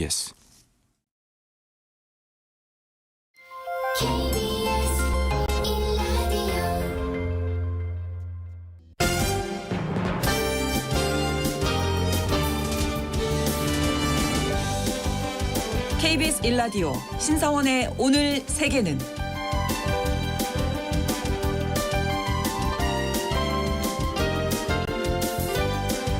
Yes. KBS 1라디오 KBS 1라디오 신사원의 오늘 세계는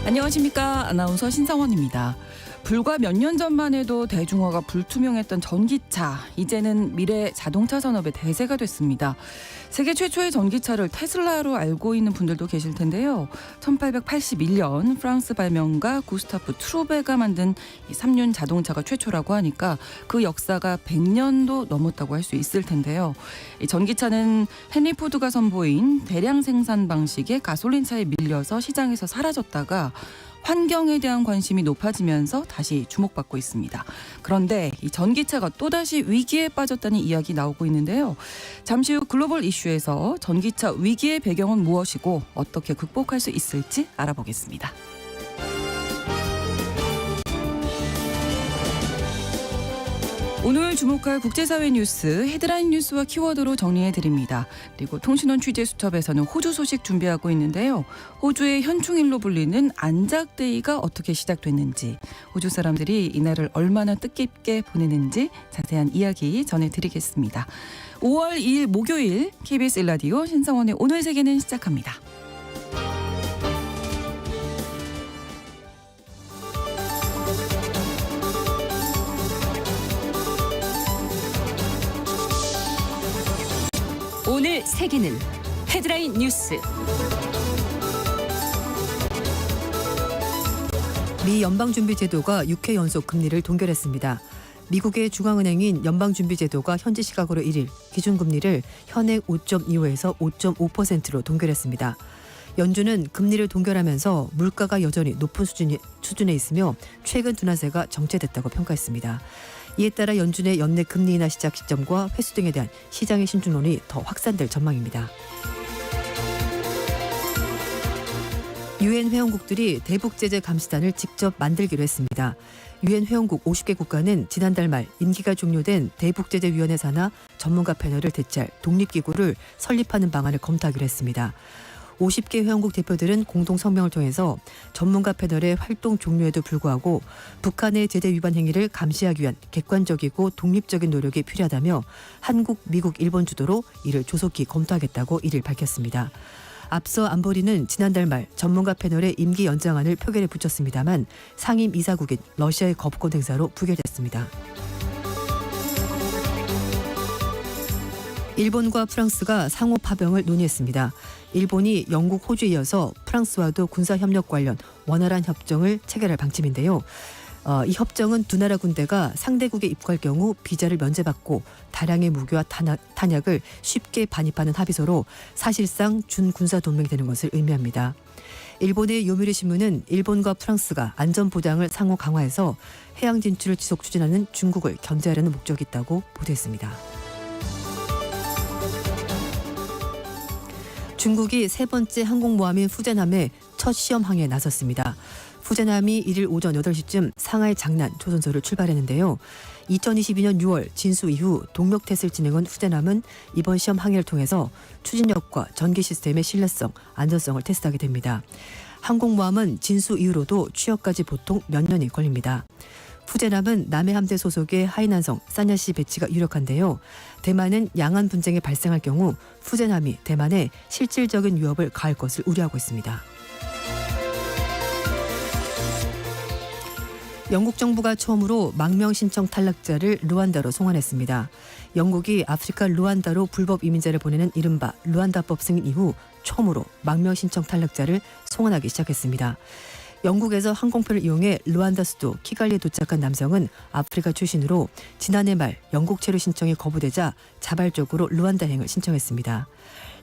안녕하십니까. 아나운서 신사원입니다. 불과 몇 년 전만 해도 대중화가 불투명했던 전기차, 이제는 미래 자동차 산업의 대세가 됐습니다. 세계 최초의 전기차를 테슬라로 알고 있는 분들도 계실 텐데요. 1881년 프랑스 발명가 구스타프 트루베가 만든 이 3륜 자동차가 최초라고 하니까 그 역사가 100년도 넘었다고 할 수 있을 텐데요. 이 전기차는 헨리 포드가 선보인 대량 생산 방식의 가솔린차에 밀려서 시장에서 사라졌다가 환경에 대한 관심이 높아지면서 다시 주목받고 있습니다. 그런데 이 전기차가 또다시 위기에 빠졌다는 이야기 나오고 있는데요. 잠시 후 글로벌 이슈에서 전기차 위기의 배경은 무엇이고 어떻게 극복할 수 있을지 알아보겠습니다. 오늘 주목할 국제사회 뉴스 헤드라인 뉴스와 키워드로 정리해드립니다. 그리고 통신원 취재수첩에서는 호주 소식 준비하고 있는데요. 호주의 현충일로 불리는 안작데이가 어떻게 시작됐는지, 호주 사람들이 이날을 얼마나 뜻깊게 보내는지 자세한 이야기 전해드리겠습니다. 5월 2일 목요일 KBS 1라디오 신성원의 오늘 세계는 시작합니다. 오늘 세계는 헤드라인 뉴스. 미 연방준비제도가 6회 연속 금리를 동결했습니다. 미국의 중앙은행인 연방준비제도가 현지 시각으로 1일 기준금리를 현행 5.25에서 5.5%로 동결했습니다. 연준은 금리를 동결하면서 물가가 여전히 높은 수준에 있으며 최근 둔화세가 정체됐다고 평가했습니다. 이에 따라 연준의 연내 금리 인하 시작 시점과 회수 등에 대한 시장의 신중론이 더 확산될 전망입니다. 유엔 회원국들이 대북 제재 감시단을 직접 만들기로 했습니다. 유엔 회원국 50개 국가는 지난달 말 임기가 종료된 대북 제재 위원회 산하 전문가 패널을 대체할 독립기구를 설립하는 방안을 검토하기로 했습니다. 50개 회원국 대표들은 공동 성명을 통해서 전문가 패널의 활동 종료에도 불구하고 북한의 제재 위반 행위를 감시하기 위한 객관적이고 독립적인 노력이 필요하다며 한국, 미국, 일본 주도로 이를 조속히 검토하겠다고 1일 밝혔습니다. 앞서 안보리는 지난달 말 전문가 패널의 임기 연장안을 표결에 붙였습니다만 상임 이사국인 러시아의 거부권 행사로 부결됐습니다. 일본과 프랑스가 상호 파병을 논의했습니다. 일본이 영국, 호주에 이어서 프랑스와도 군사협력 관련 원활한 협정을 체결할 방침인데요. 이 협정은 두 나라 군대가 상대국에 입국할 경우 비자를 면제받고 다량의 무기와 탄약을 쉽게 반입하는 합의서로 사실상 준군사동맹이 되는 것을 의미합니다. 일본의 요미우리 신문은 일본과 프랑스가 안전보장을 상호 강화해서 해양 진출을 지속 추진하는 중국을 견제하려는 목적이 있다고 보도했습니다. 중국이 세 번째 항공모함인 푸젠함의 첫 시험항해에 나섰습니다. 푸젠함이 1일 오전 8시쯤 상하이 장난 조선소를 출발했는데요. 2022년 6월 진수 이후 동력 테스트를 진행한 푸젠함은 이번 시험 항해를 통해서 추진력과 전기 시스템의 신뢰성, 안전성을 테스트하게 됩니다. 항공모함은 진수 이후로도 취역까지 보통 몇 년이 걸립니다. 푸젠함은 남해 함대 소속의 하이난성, 사냐시 배치가 유력한데요. 대만은 양안 분쟁이 발생할 경우 푸젠함이 대만에 실질적인 위협을 가할 것을 우려하고 있습니다. 영국 정부가 처음으로 망명 신청 탈락자를 루안다로 송환했습니다. 영국이 아프리카 루안다로 불법 이민자를 보내는 이른바 루안다법 승인 이후 처음으로 망명 신청 탈락자를 송환하기 시작했습니다. 영국에서 항공편을 이용해 루안다 수도 키갈리에 도착한 남성은 아프리카 출신으로 지난해 말 영국 체류 신청이 거부되자 자발적으로 루안다행을 신청했습니다.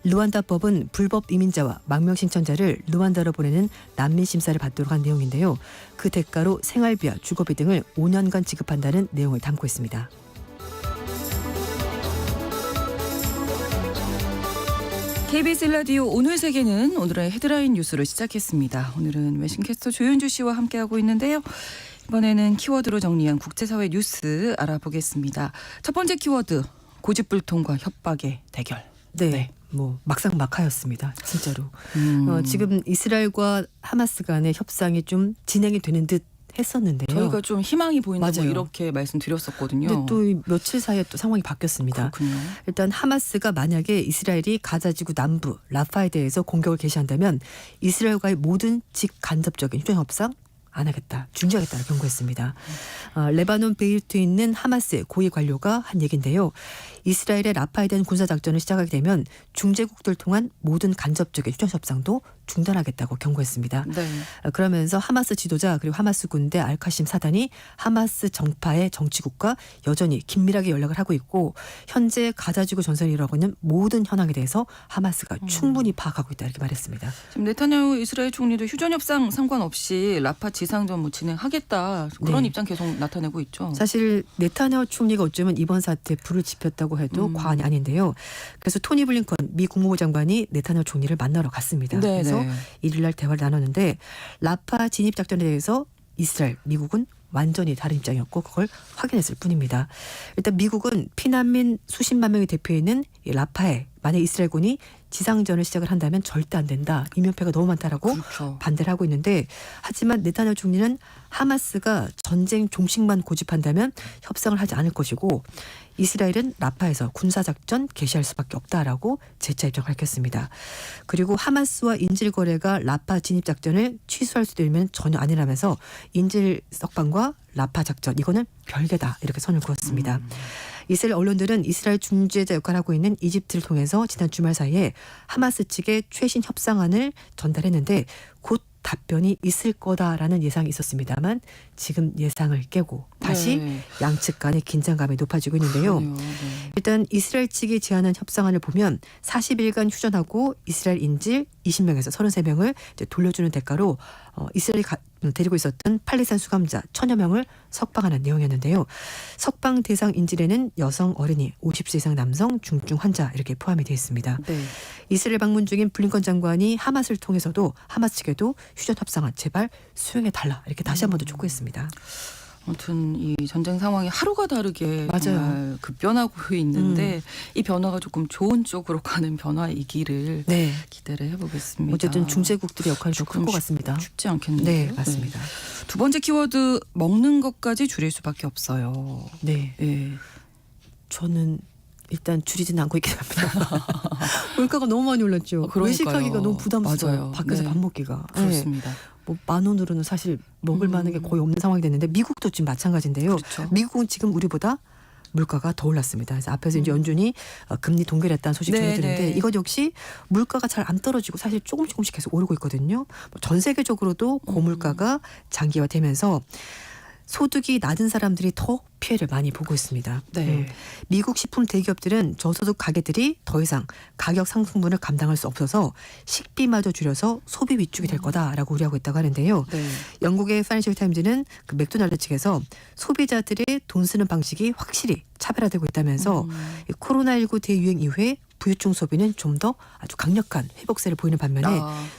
루안다법은 불법 이민자와 망명 신청자를 루안다로 보내는 난민 심사를 받도록 한 내용인데요. 그 대가로 생활비와 주거비 등을 5년간 지급한다는 내용을 담고 있습니다. KBS 라디오 오늘 세계는 오늘의 헤드라인 뉴스를 시작했습니다. 오늘은 외신캐스터 조윤주 씨와 함께하고 있는데요. 이번에는 키워드로 정리한 국제사회 뉴스 알아보겠습니다. 첫 번째 키워드, 고집불통과 협박의 대결. 네. 뭐 막상 막하였습니다. 진짜로. 지금 이스라엘과 하마스 간의 협상이 좀 진행이 되는 듯 했었는데요. 저희가 좀 희망이 보인다고 맞아요. 이렇게 말씀드렸었거든요. 근데 또 이 며칠 사이에 또 상황이 바뀌었습니다. 그렇군요. 일단 하마스가 만약에 이스라엘이 가자지구 남부 라파에 대해서 공격을 개시한다면 이스라엘과의 모든 직간접적인 휴전 협상 안 하겠다, 중지하겠다고 경고했습니다. 레바논 베이루트에 있는 하마스의 고위 관료가 한 얘기인데요. 이스라엘의 라파에 대한 군사작전을 시작하게 되면 중재국들 통한 모든 간접적인 휴전 협상도 중단하겠다고 경고했습니다. 네. 그러면서 하마스 지도자 그리고 하마스 군대 알카심 사단이 하마스 정파의 정치국과 여전히 긴밀하게 연락을 하고 있고 현재 가자지구 전선이 일어나고 있는 모든 현황에 대해서 하마스가 충분히 파악하고 있다 이렇게 말했습니다. 지금 네타냐후 이스라엘 총리도 휴전 협상 상관없이 라파 지상전 뭐 진행하겠다 그런 네. 입장 계속 나타내고 있죠. 사실 네타냐후 총리가 어쩌면 이번 사태에 불을 지폈다고 해도 과언이 아닌데요. 그래서 토니 블링컨 미 국무부 장관이 네타냐후 총리를 만나러 갔습니다. 네, 그래서 네. 일요일 대화를 나눴는데 라파 진입 작전에 대해서 이스라엘, 미국은 완전히 다른 입장이었고 그걸 확인했을 뿐입니다. 일단 미국은 피난민 수십만 명이 대표해 있는 이 라파에 만약 이스라엘군이 지상전을 시작을 한다면 절대 안 된다. 인명피해가 너무 많다라고 그렇죠. 반대를 하고 있는데 하지만 네타냐후 총리는 하마스가 전쟁 종식만 고집한다면 협상을 하지 않을 것이고 이스라엘은 라파에서 군사작전 개시할 수밖에 없다라고 재차 입장을 밝혔습니다. 그리고 하마스와 인질 거래가 라파 진입작전을 취소할 수도 있으면 전혀 아니라면서 인질 석방과 라파 작전 이거는 별개다 이렇게 선을 그었습니다. 이스라엘 언론들은 이스라엘 중재자 역할을 하고 있는 이집트를 통해서 지난 주말 사이에 하마스 측에 최신 협상안을 전달했는데 곧 답변이 있을 거다라는 예상이 있었습니다만 지금 예상을 깨고 다시 네. 양측 간의 긴장감이 높아지고 있는데요. 그러네요. 네. 일단 이스라엘 측이 제안한 협상안을 보면 40일간 휴전하고 이스라엘 인질 20명에서 33명을 이제 돌려주는 대가로 이스라엘이 데리고 있었던 팔레스타인 수감자 1000여 명을 석방하는 내용이었는데요. 석방 대상 인질에는 여성, 어린이, 50세 이상 남성, 중증 환자 이렇게 포함이 되어 있습니다. 네. 이스라엘 방문 중인 블링컨 장관이 하마스를 통해서도 하마스 측에도 휴전 협상안 제발 수용해달라 이렇게 다시 한 번 더 촉구했습니다. 아무튼 이 전쟁 상황이 하루가 다르게 맞아요. 정말 급변하고 있는데 이 변화가 조금 좋은 쪽으로 가는 변화이기를 네. 기대를 해보겠습니다. 어쨌든 중재국들의 역할이 좀 클 것 같습니다. 쉽지 않겠네요. 네, 맞습니다. 두 번째 키워드, 먹는 것까지 줄일 수밖에 없어요. 네. 예. 저는 일단 줄이지는 않고 있긴 합니다. 물가가 너무 많이 올랐죠. 그러니까요. 외식하기가 너무 부담스러워요. 맞아요. 밖에서 네. 밥 먹기가. 그렇습니다. 뭐 10,000원으로는 사실 먹을 만한 게 거의 없는 상황이 됐는데 미국도 지금 마찬가지인데요. 그렇죠. 미국은 지금 우리보다 물가가 더 올랐습니다. 그래서 앞에서 이제 연준이 금리 동결 했다는 소식 네, 전해드렸는데 네. 이것 역시 물가가 잘 안 떨어지고 사실 조금씩 계속 오르고 있거든요. 전 세계적으로도 고물가가 장기화되면서 소득이 낮은 사람들이 더 피해를 많이 보고 있습니다. 네. 미국 식품 대기업들은 저소득 가게들이 더 이상 가격 상승분을 감당할 수 없어서 식비마저 줄여서 소비 위축이 될 거다라고 우려하고 있다고 하는데요. 네. 영국의 파이낸셜 타임즈는 그 맥도날드 측에서 소비자들의 돈 쓰는 방식이 확실히 차별화되고 있다면서 이 코로나19 대유행 이후에 부유층 소비는 좀 더 아주 강력한 회복세를 보이는 반면에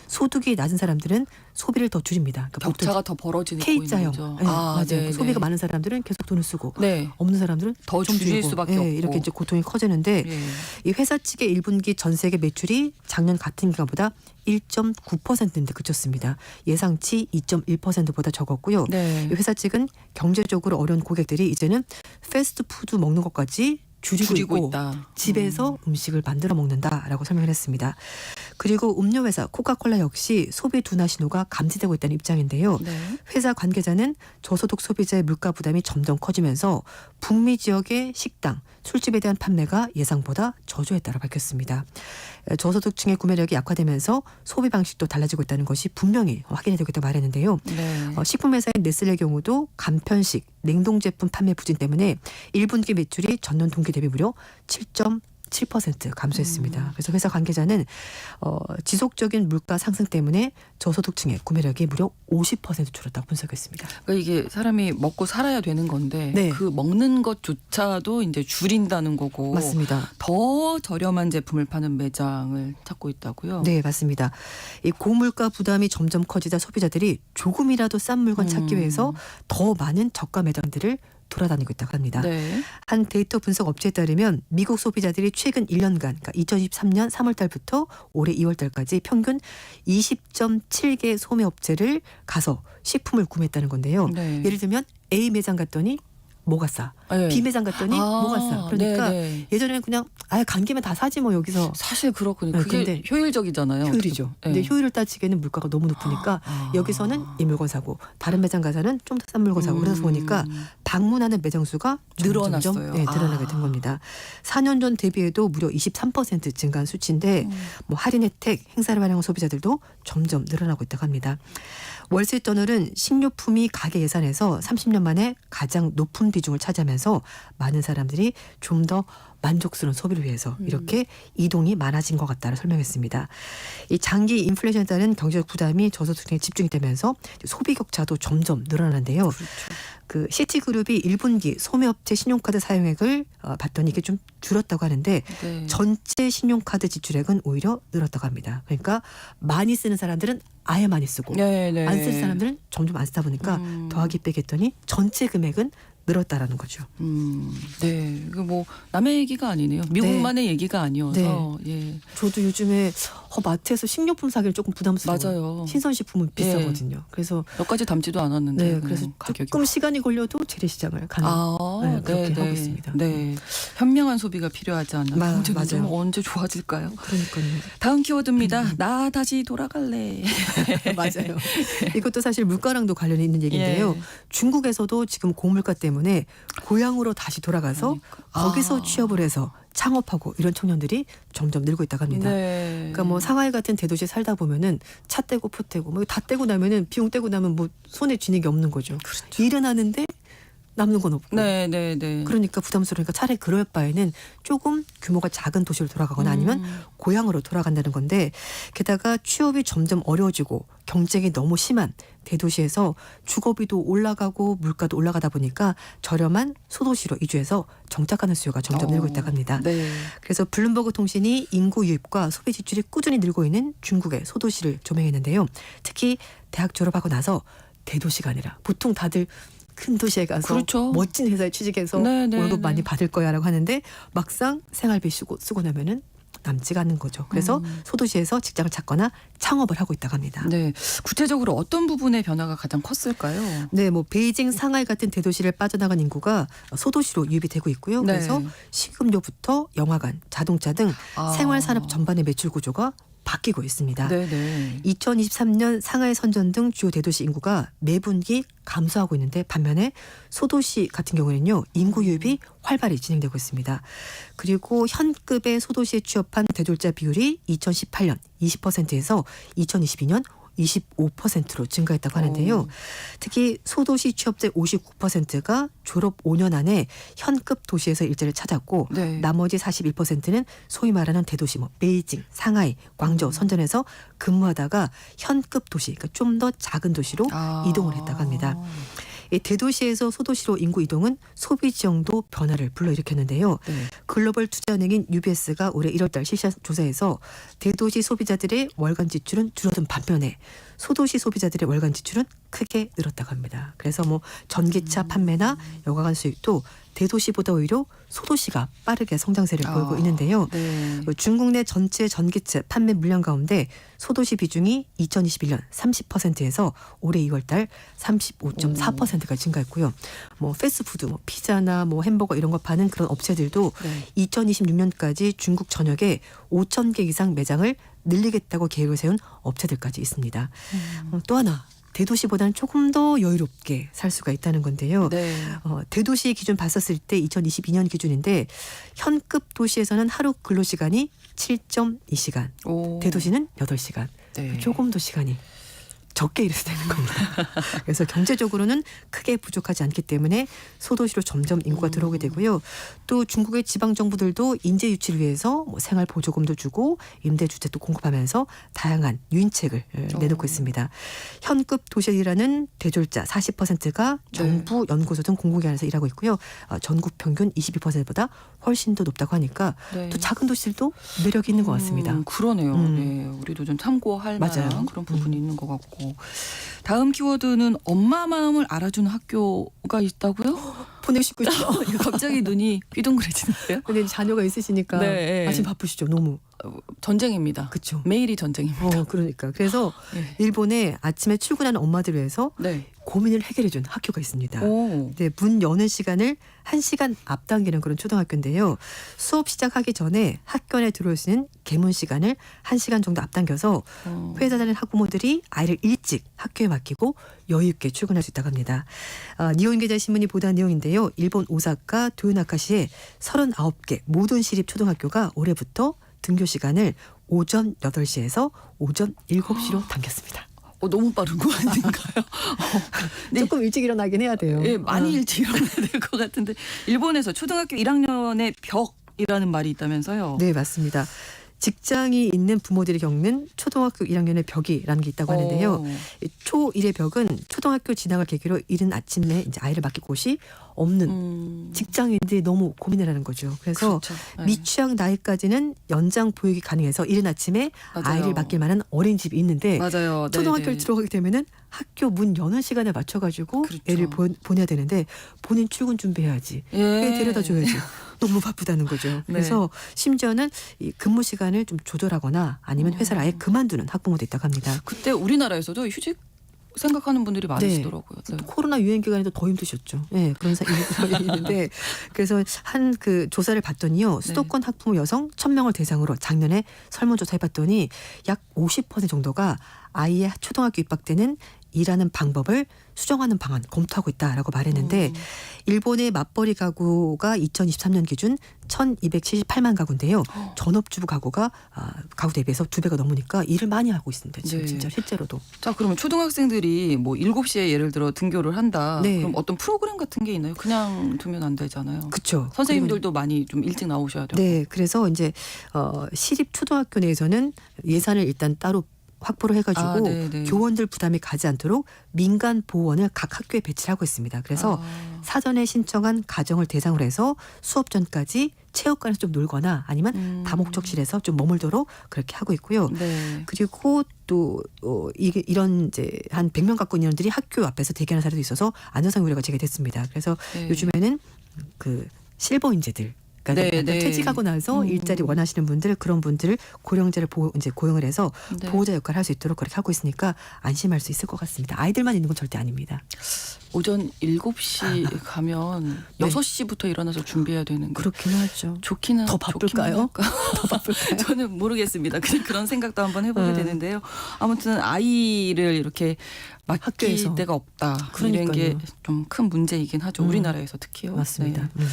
소득이 낮은 사람들은 소비를 더 줄입니다. 그러니까 보통 격차가 더 벌어지는 K자형. 거죠. 네, 맞아요. 네, 소비가 네. 많은 사람들은 계속 돈을 쓰고 네. 없는 사람들은 더 좀 줄일 줄이고. 수밖에 예, 없고. 이렇게 이제 고통이 커지는데 예. 이 회사 측의 1분기 전 세계 매출이 작년 같은 기간보다 1.9%인데 그쳤습니다. 예상치 2.1%보다 적었고요. 네. 이 회사 측은 경제적으로 어려운 고객들이 이제는 패스트푸드 먹는 것까지 줄이고 있다. 집에서 음식을 만들어 먹는다라고 설명을 했습니다. 그리고 음료회사 코카콜라 역시 소비 둔화 신호가 감지되고 있다는 입장인데요. 네. 회사 관계자는 저소득 소비자의 물가 부담이 점점 커지면서 북미 지역의 식당, 술집에 대한 판매가 예상보다 저조했다고 밝혔습니다. 저소득층의 구매력이 약화되면서 소비 방식도 달라지고 있다는 것이 분명히 확인이 되고 있다고 말했는데요. 네. 식품회사인 네슬레의 경우도 간편식, 냉동 제품 판매 부진 때문에 1분기 매출이 전년 동기 대비 무려 7% 감소했습니다. 그래서 회사 관계자는 지속적인 물가 상승 때문에 저소득층의 구매력이 무려 50% 줄었다고 분석했습니다. 그러니까 이게 사람이 먹고 살아야 되는 건데 네. 그 먹는 것조차도 이제 줄인다는 거고 맞습니다. 더 저렴한 제품을 파는 매장을 찾고 있다고요. 네, 맞습니다. 이 고물가 부담이 점점 커지자 소비자들이 조금이라도 싼 물건 찾기 위해서 더 많은 저가 매장들을 돌아다니고 있다고 합니다. 네. 한 데이터 분석 업체에 따르면 미국 소비자들이 최근 1년간, 그러니까 2023년 3월 달부터 올해 2월 달까지 평균 20.7개 소매업체를 가서 식품을 구매했다는 건데요. 네. 예를 들면 A 매장 갔더니 뭐가 싸. 네. B 매장 갔더니 뭐가 싸. 그러니까 네네. 예전에는 그냥 간 김에 다 사지 뭐 여기서. 사실 그렇군요. 네, 그게 근데 효율적이잖아요. 효율이죠. 네. 근데 효율을 따지기에는 물가가 너무 높으니까 여기서는 이 물건 사고 다른 매장 가서는 좀 더 싼 물건 사고 그러다 보니까 방문하는 매장 수가 늘어났어요. 늘어나게 된 겁니다. 4년 전 대비해도 무려 23% 증가한 수치인데 뭐 할인 혜택, 행사를 활용한 소비자들도 점점 늘어나고 있다고 합니다. 월세 터널은 식료품이 가계 예산에서 30년 만에 가장 높은 비중을 차지하면서 많은 사람들이 좀 더 만족스러운 소비를 위해서 이렇게 이동이 많아진 것 같다고 설명했습니다. 이 장기 인플레이션에 따른 경제적 부담이 저소득층에 집중이 되면서 소비 격차도 점점 늘어나는데요. 그렇죠. 그 시티그룹이 1분기 소매업체 신용카드 사용액을 봤더니 이게 좀 줄었다고 하는데 네. 전체 신용카드 지출액은 오히려 늘었다고 합니다. 그러니까 많이 쓰는 사람들은 아예 많이 쓰고 네네. 안 쓰는 사람들은 점점 안 쓰다 보니까 더하기 빼기 했더니 전체 금액은 늘었다라는 거죠. 네. 이거 뭐 남의 얘기가 아니네요. 미국만의 얘기가 아니어서. 예. 저도 요즘에 마트에서 식료품 사기는 조금 부담스러워요. 맞아요. 신선식품은 비싸거든요. 그래서 몇 가지 담지도 않았는데. 네, 그래서 가격이 조금 시간이 걸려도 재래시장을 가는 네, 그렇게 하고 있습니다. 네. 현명한 소비가 필요하지 않나. 경제는 좀 맞아요. 언제 좋아질까요? 그러니까요. 다음 키워드입니다. 나 다시 돌아갈래. 맞아요. 이것도 사실 물가랑도 관련이 있는 얘기인데요. 예. 중국에서도 지금 고물가 때문에 고향으로 다시 돌아가서 거기서 취업을 해서 창업하고 이런 청년들이 점점 늘고 있다고 합니다. 네. 그러니까 뭐 상하이 같은 대도시에 살다 보면은 차 떼고 포 떼고 뭐 다 떼고 나면은 비용 떼고 나면 뭐 손에 쥐는 게 없는 거죠. 그렇죠. 일은 하는데 남는 건 없고. 네. 그러니까 부담스러우니까 차라리 그럴 바에는 조금 규모가 작은 도시로 돌아가거나 아니면 고향으로 돌아간다는 건데 게다가 취업이 점점 어려워지고 경쟁이 너무 심한 대도시에서 주거비도 올라가고 물가도 올라가다 보니까 저렴한 소도시로 이주해서 정착하는 수요가 점점 늘고 있다고 합니다. 네. 그래서 블룸버그 통신이 인구 유입과 소비 지출이 꾸준히 늘고 있는 중국의 소도시를 조명했는데요. 특히 대학 졸업하고 나서 대도시가 아니라 보통 다들 큰 도시에 가서 그렇죠. 멋진 회사에 취직해서 월급 많이 받을 거야라고 하는데 막상 생활비 쓰고 나면은 남지가 않는 거죠. 그래서 소도시에서 직장을 찾거나 창업을 하고 있다고 합니다. 네. 구체적으로 어떤 부분의 변화가 가장 컸을까요? 네, 뭐 베이징, 상하이 같은 대도시를 빠져나간 인구가 소도시로 유입이 되고 있고요. 네. 그래서 식음료부터 영화관, 자동차 등 생활산업 전반의 매출 구조가 바뀌고 있습니다. 네네. 2023년 상하이, 선전 등 주요 대도시 인구가 매분기 감소하고 있는데 반면에 소도시 같은 경우에는요. 인구 유입이 활발히 진행되고 있습니다. 그리고 현급의 소도시에 취업한 대졸자 비율이 2018년 20%에서 2022년 25%로 증가했다고 하는데요. 특히 소도시 취업자 59%가 졸업 5년 안에 현급 도시에서 일자리를 찾았고 네. 나머지 41%는 소위 말하는 대도시 뭐 베이징, 상하이, 광저우, 선전에서 근무하다가 현급 도시, 그러니까 좀 더 작은 도시로 이동을 했다고 합니다. 이 대도시에서 소도시로 인구 이동은 소비 지형도 변화를 불러일으켰는데요. 네. 글로벌 투자은행인 UBS가 올해 1월 달 실시한 조사에서 대도시 소비자들의 월간 지출은 줄어든 반면에 소도시 소비자들의 월간 지출은 크게 늘었다고 합니다. 그래서 뭐 전기차 판매나 여가관 수익도 대도시보다 오히려 소도시가 빠르게 성장세를 보이고 있는데요. 네. 중국 내 전체 전기차 판매 물량 가운데 소도시 비중이 2021년 30%에서 올해 2월 달 35.4%가 증가했고요. 뭐 패스트푸드, 뭐 피자나 뭐 햄버거 이런 거 파는 그런 업체들도 네. 2026년까지 중국 전역에 5,000개 이상 매장을 늘리겠다고 계획을 세운 업체들까지 있습니다. 또 하나. 대도시보다는 조금 더 여유롭게 살 수가 있다는 건데요. 네. 대도시 기준 봤었을 때 2022년 기준인데 현급 도시에서는 하루 근로시간이 7.2시간, 오. 대도시는 8시간. 네. 조금 더 시간이 적게 일해서 되는 겁니다. 그래서 경제적으로는 크게 부족하지 않기 때문에 소도시로 점점 인구가 들어오게 되고요. 또 중국의 지방 정부들도 인재 유치를 위해서 뭐 생활 보조금도 주고 임대주택도 공급하면서 다양한 유인책을 내놓고 있습니다. 현급 도시락이라는 대졸자 40%가 정부, 연구소 등 공공기관에서 일하고 있고요. 전국 평균 22%보다 훨씬 더 높다고 하니까 네. 또 작은 도시들도 매력이 있는 것 같습니다. 그러네요. 네, 우리도 좀 참고할 맞아요. 만한 그런 부분이 있는 것 같고. 다음 키워드는 엄마 마음을 알아주는 학교가 있다고요? 보내고 싶고 있죠. 갑자기 눈이 휘둥그레지는데요? 근데 자녀가 있으시니까 네. 아침 바쁘시죠. 너무. 전쟁입니다. 그렇죠. 매일이 전쟁입니다. 그러니까. 그래서 네. 일본에 아침에 출근하는 엄마들을 위해서 네. 고민을 해결해 준 학교가 있습니다. 오. 네, 문 여는 시간을 1시간 앞당기는 그런 초등학교인데요. 수업 시작하기 전에 학교 안에 들어올 수 있는 개문 시간을 1시간 정도 앞당겨서 회사 다니는 학부모들이 아이를 일찍 학교에 맡기고 여유 있게 출근할 수 있다고 합니다. 니혼 계좌 신문이 보도한 내용인데요. 일본 오사카 도요나카시의 39개 모든 시립 초등학교가 올해부터 등교 시간을 오전 8시에서 오전 7시로 당겼습니다. 너무 빠른 거 아닌가요? 네. 조금 일찍 일어나긴 해야 돼요. 예, 많이 일찍 일어나야 될 것 같은데 일본에서 초등학교 1학년의 벽이라는 말이 있다면서요? 네, 맞습니다. 직장이 있는 부모들이 겪는 초등학교 1학년의 벽이라는 게 있다고 하는데요. 이 초1의 벽은 초등학교 진학을 계기로 이른 아침에 이제 아이를 맡길 곳이 없는 직장인들이 너무 고민을 하는 거죠. 그래서 그렇죠. 네. 미취학 나이까지는 연장 보육이 가능해서 이른 아침에 맞아요. 아이를 맡길 만한 어린이집이 있는데 맞아요. 초등학교를 네네. 들어가게 되면은 학교 문 여는 시간에 맞춰가지고 그렇죠. 애를 보내야 되는데 본인 출근 준비해야지. 예. 애 데려다 줘야지. 너무 바쁘다는 거죠. 그래서 심지어는 이 근무 시간을 좀 조절하거나 아니면 회사를 아예 그만두는 학부모도 있다고 합니다. 그때 우리나라에서도 휴직 생각하는 분들이 많으시더라고요. 네. 또 코로나 유행 기간에도 더 힘드셨죠. 네, 그런 일이 있는데 그래서 한 그 조사를 봤더니요. 수도권 학부모 여성 1,000명을 대상으로 작년에 설문조사 해봤더니 약 50% 정도가 아이의 초등학교 입학 때는 일하는 방법을 수정하는 방안 검토하고 있다라고 말했는데 일본의 맞벌이 가구가 2023년 기준 1,278만 가구인데요. 전업주부 가구가 가구 대비해서 2배가 넘으니까 일을 많이 하고 있습니다. 지금 네. 진짜 실제로도. 자, 그러면 초등학생들이 뭐 7시에 예를 들어 등교를 한다. 네. 그럼 어떤 프로그램 같은 게 있나요? 그냥 두면 안 되잖아요. 그렇죠. 선생님들도 많이 좀 일찍 나오셔야 돼요. 네, 그래서 이제 시립 초등학교 내에서는 예산을 일단 따로 확보를 해가지고 네네. 교원들 부담이 가지 않도록 민간 보호원을 각 학교에 배치를 하고 있습니다. 그래서 사전에 신청한 가정을 대상으로 해서 수업 전까지 체육관에서 좀 놀거나 아니면 다목적실에서 좀 머물도록 그렇게 하고 있고요. 네. 그리고 또 이게 이런 이제 한 100명 갖고 있는 인원들이 학교 앞에서 대기하는 사례도 있어서 안전상 우려가 제기됐습니다. 그래서 네. 요즘에는 그 실버 인재들 그러니까 네. 퇴직하고 나서 일자리 원하시는 분들 그런 분들을 고령자를 이제 고용을 해서 네. 보호자 역할을 할 수 있도록 그렇게 하고 있으니까 안심할 수 있을 것 같습니다. 아이들만 있는 건 절대 아닙니다. 오전 7시 가면 네. 6시부터 일어나서 준비해야 되는 게 그렇긴 하죠. 좋기는 더 바쁠까요? 좋기는 할까요? 더 바쁠까요? 저는 모르겠습니다. 그냥 그런 생각도 한번 해보게 되는데요. 아무튼 아이를 이렇게 맡길 학교에서. 데가 없다. 이런 그러니까요. 게 좀 큰 문제이긴 하죠. 우리나라에서 특히요. 맞습니다. 네.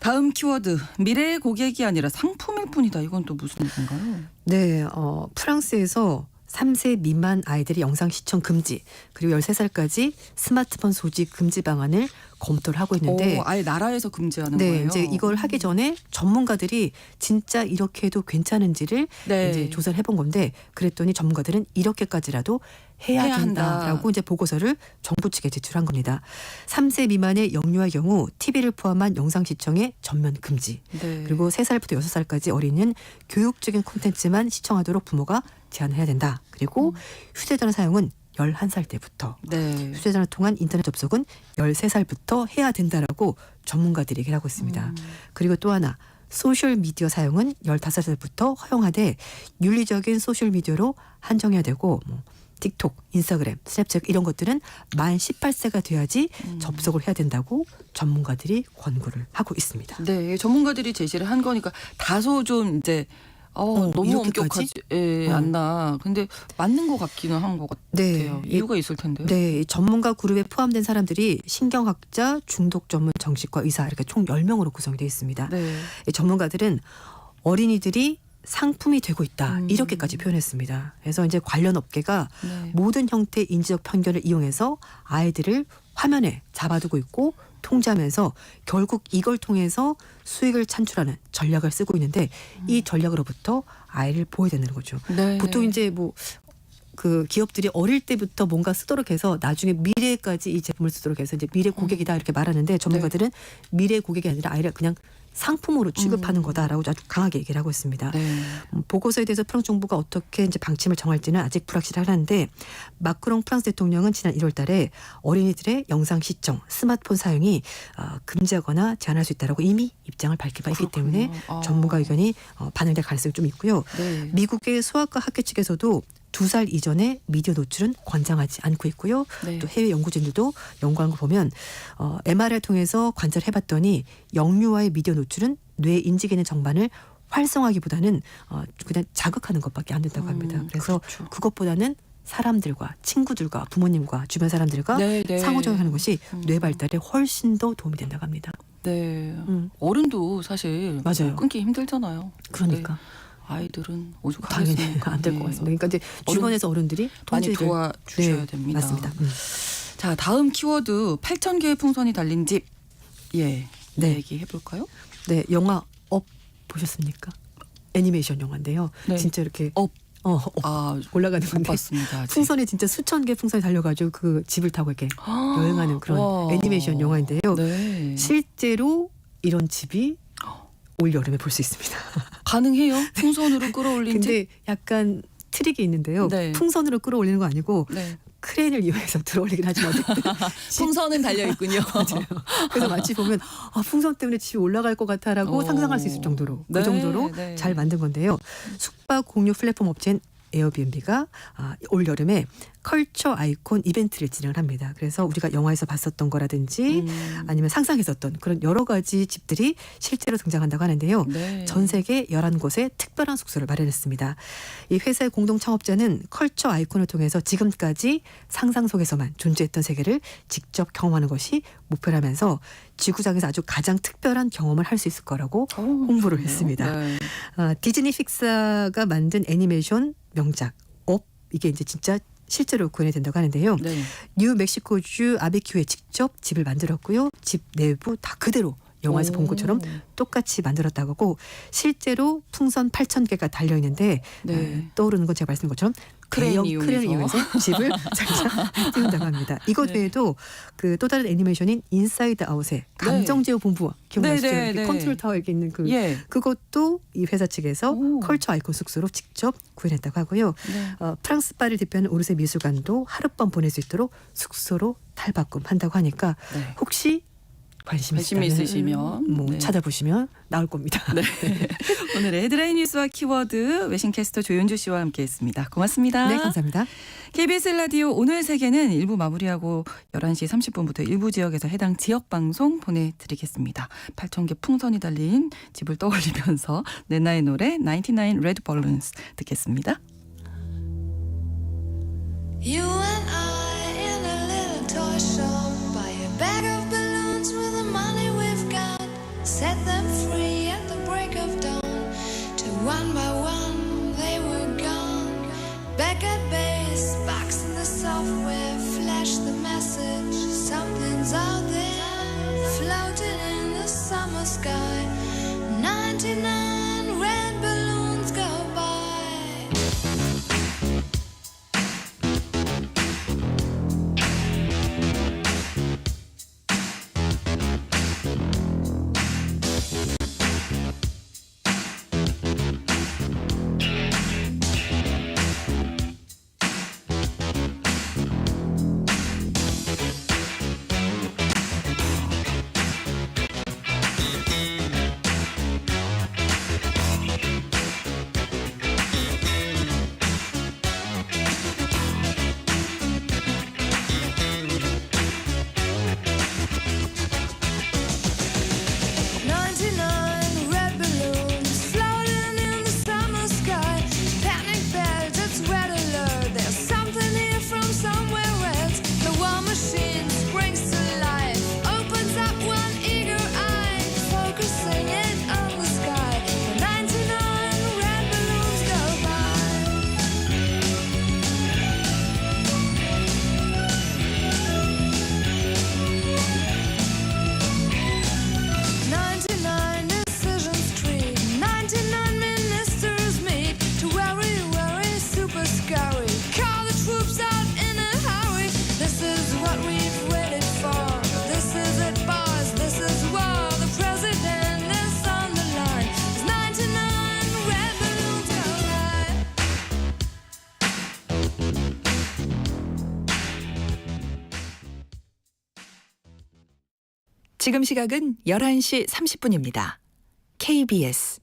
다음 키워드 미래의 고객이 아니라 상품일 뿐이다. 이건 또 무슨 얘기인가요? 네, 프랑스에서 3세 미만 아이들의 영상 시청 금지 그리고 13살까지 스마트폰 소지 금지 방안을 검토를 하고 있는데 아예 나라에서 금지하는 네, 거예요. 이제 이걸 하기 전에 전문가들이 진짜 이렇게 해도 괜찮은지를 네. 이제 조사를 해본 건데 그랬더니 전문가들은 이렇게까지라도 해야 된다라고 한다. 이제 보고서를 정부 측에 제출한 겁니다. 3세 미만의 영유아의 경우 TV를 포함한 영상 시청의 전면 금지. 네. 그리고 3살부터 6살까지 어린이는 교육적인 콘텐츠만 시청하도록 부모가 제한을 해야 된다. 그리고 휴대전화 사용은 11살 때부터 네. 휴대전화 통한 인터넷 접속은 13살부터 해야 된다라고 전문가들이 얘기를 하고 있습니다. 그리고 또 하나 소셜미디어 사용은 15살부터 허용하되 윤리적인 소셜미디어로 한정해야 되고 뭐 틱톡, 인스타그램, 스냅챗 이런 것들은 만 18세가 돼야지 접속을 해야 된다고 전문가들이 권고를 하고 있습니다. 네, 전문가들이 제시를 한 거니까 다소 좀 이제 너무 이렇게까지? 엄격하지 않나. 근데 맞는 것 같기는 한 것 같아요. 네. 이유가 있을 텐데요. 네, 전문가 그룹에 포함된 사람들이 신경학자, 중독 전문 정신과 의사 이렇게 총 10명으로 구성이 되어 있습니다. 네. 이 전문가들은 어린이들이 상품이 되고 있다. 이렇게까지 표현했습니다. 그래서 이제 관련 업계가 네. 모든 형태의 인지적 편견을 이용해서 아이들을 화면에 잡아두고 있고 통제하면서 결국 이걸 통해서 수익을 창출하는 전략을 쓰고 있는데 이 전략으로부터 아이를 보호해야 되는 거죠. 네. 보통 이제 뭐 그 기업들이 어릴 때부터 뭔가 쓰도록 해서 나중에 미래까지 이 제품을 쓰도록 해서 이제 미래 고객이다 이렇게 말하는데 전문가들은 미래 고객이 아니라 아이를 그냥 상품으로 취급하는 거다라고 아주 강하게 얘기를 하고 있습니다. 네. 보고서에 대해서 프랑스 정부가 어떻게 이제 방침을 정할지는 아직 불확실하는데 마크롱 프랑스 대통령은 지난 1월달에 어린이들의 영상 시청, 스마트폰 사용이 금지하거나 제한할 수 있다라고 이미 입장을 밝힌 바 있기 때문에 전문가 의견이 반영될 가능성이 좀 있고요. 네. 미국의 소아과 학회 측에서도 2살 이전에 미디어 노출은 권장하지 않고 있고요. 네. 또 해외 연구진들도 연구한 거 보면 MR을 통해서 관찰을 해봤더니 영유아의 미디어 노출은 뇌 인지 기능 정반을 활성화하기보다는 그냥 자극하는 것밖에 안 된다고 합니다. 그래서 그렇죠. 그것보다는 사람들과 친구들과 부모님과 주변 사람들과 네, 네. 상호작용하는 것이 뇌 발달에 훨씬 더 도움이 된다고 합니다. 네. 어른도 사실 맞아요. 끊기 힘들잖아요. 그러니까. 네. 아이들은 오죽 당연히 하겠습니까? 안 될 것 네. 같습니다. 그러니까 이제 주변에서 어른들이 많이 통제를 도와주셔야 됩니다. 맞습니다. 자, 다음 키워드 8,000개의 풍선이 달린 집. 예. 네. 얘기해 볼까요? 네, 영화 업 보셨습니까? 애니메이션 영화인데요. 네. 진짜 이렇게 업. 업 아, 올라가는 못 건데 봤습니다. 아직. 풍선에 진짜 수천 개 풍선이 달려가지고 그 집을 타고 이렇게 여행하는 그런 와. 애니메이션 영화인데요. 네. 실제로 이런 집이 올 여름에 볼 수 있습니다. 가능해요? 풍선으로 끌어올린 집? 근데 약간 트릭이 있는데요. 네. 풍선으로 끌어올리는 거 아니고 네. 크레인을 이용해서 들어올리긴 하지만 풍선은 달려 있군요. 그래서 마치 보면 풍선 때문에 집이 올라갈 것 같아라고 상상할 수 있을 정도로 네, 그 정도로 네. 잘 만든 건데요. 숙박 공유 플랫폼 업체인 에어비앤비가 올 여름에 컬처 아이콘 이벤트를 진행을 합니다. 그래서 우리가 영화에서 봤었던 거라든지 아니면 상상했었던 그런 여러 가지 집들이 실제로 등장한다고 하는데요. 네. 전 세계 11곳에 특별한 숙소를 마련했습니다. 이 회사의 공동 창업자는 컬처 아이콘을 통해서 지금까지 상상 속에서만 존재했던 세계를 직접 경험하는 것이 목표라면서 지구상에서 아주 가장 특별한 경험을 할 수 있을 거라고 홍보를 좋네요. 했습니다. 네. 디즈니 픽사가 만든 애니메이션 명작 업 이게 이제 진짜 실제로 구현이 된다고 하는데요. 네. 뉴멕시코주 아베큐에 직접 집을 만들었고요. 집 내부 다 그대로 영화에서 본 것처럼 똑같이 만들었다고 하고 실제로 풍선 8,000개가 달려 있는데 네. 떠오르는 건 제가 말씀드린 것처럼 크레인 대형 크레인을 이용해서 집을 장착 띄운다고 합니다. 이것 네. 외에도 그 또 다른 애니메이션인 인사이드 아웃의 감정제어 본부 기억나시죠? 네, 네, 이렇게 네. 컨트롤 타워에 이렇게 있는 그 예. 그것도 이 회사 측에서 오. 컬처 아이콘 숙소로 직접 구현했다고 하고요. 네. 프랑스 파리를 대표하는 오르세 미술관도 하룻밤 보낼 수 있도록 숙소로 탈바꿈한다고 하니까 네. 혹시 관심 있으시면 뭐 네. 찾아보시면 나올 겁니다. 네. 오늘의 헤드라인 뉴스와 키워드 외신캐스터 조윤주 씨와 함께했습니다. 고맙습니다. 네, 감사합니다. KBS 라디오 오늘 세계는 1부 마무리하고 11시 30분부터 일부 지역에서 해당 지역 방송 보내드리겠습니다. 8,000개 풍선이 달린 집을 떠올리면서 네나의 노래 99 Red Balloons 듣겠습니다. You and I in a little toy shop. Buy a bag of balloons with the money we've got. Set them free at the break of dawn. Till one by one they were gone. Back at base, box in the software. Flash the message. Something's out there. Floating in the summer sky. 99 red balloons go by. 지금 시각은 11시 30분입니다. KBS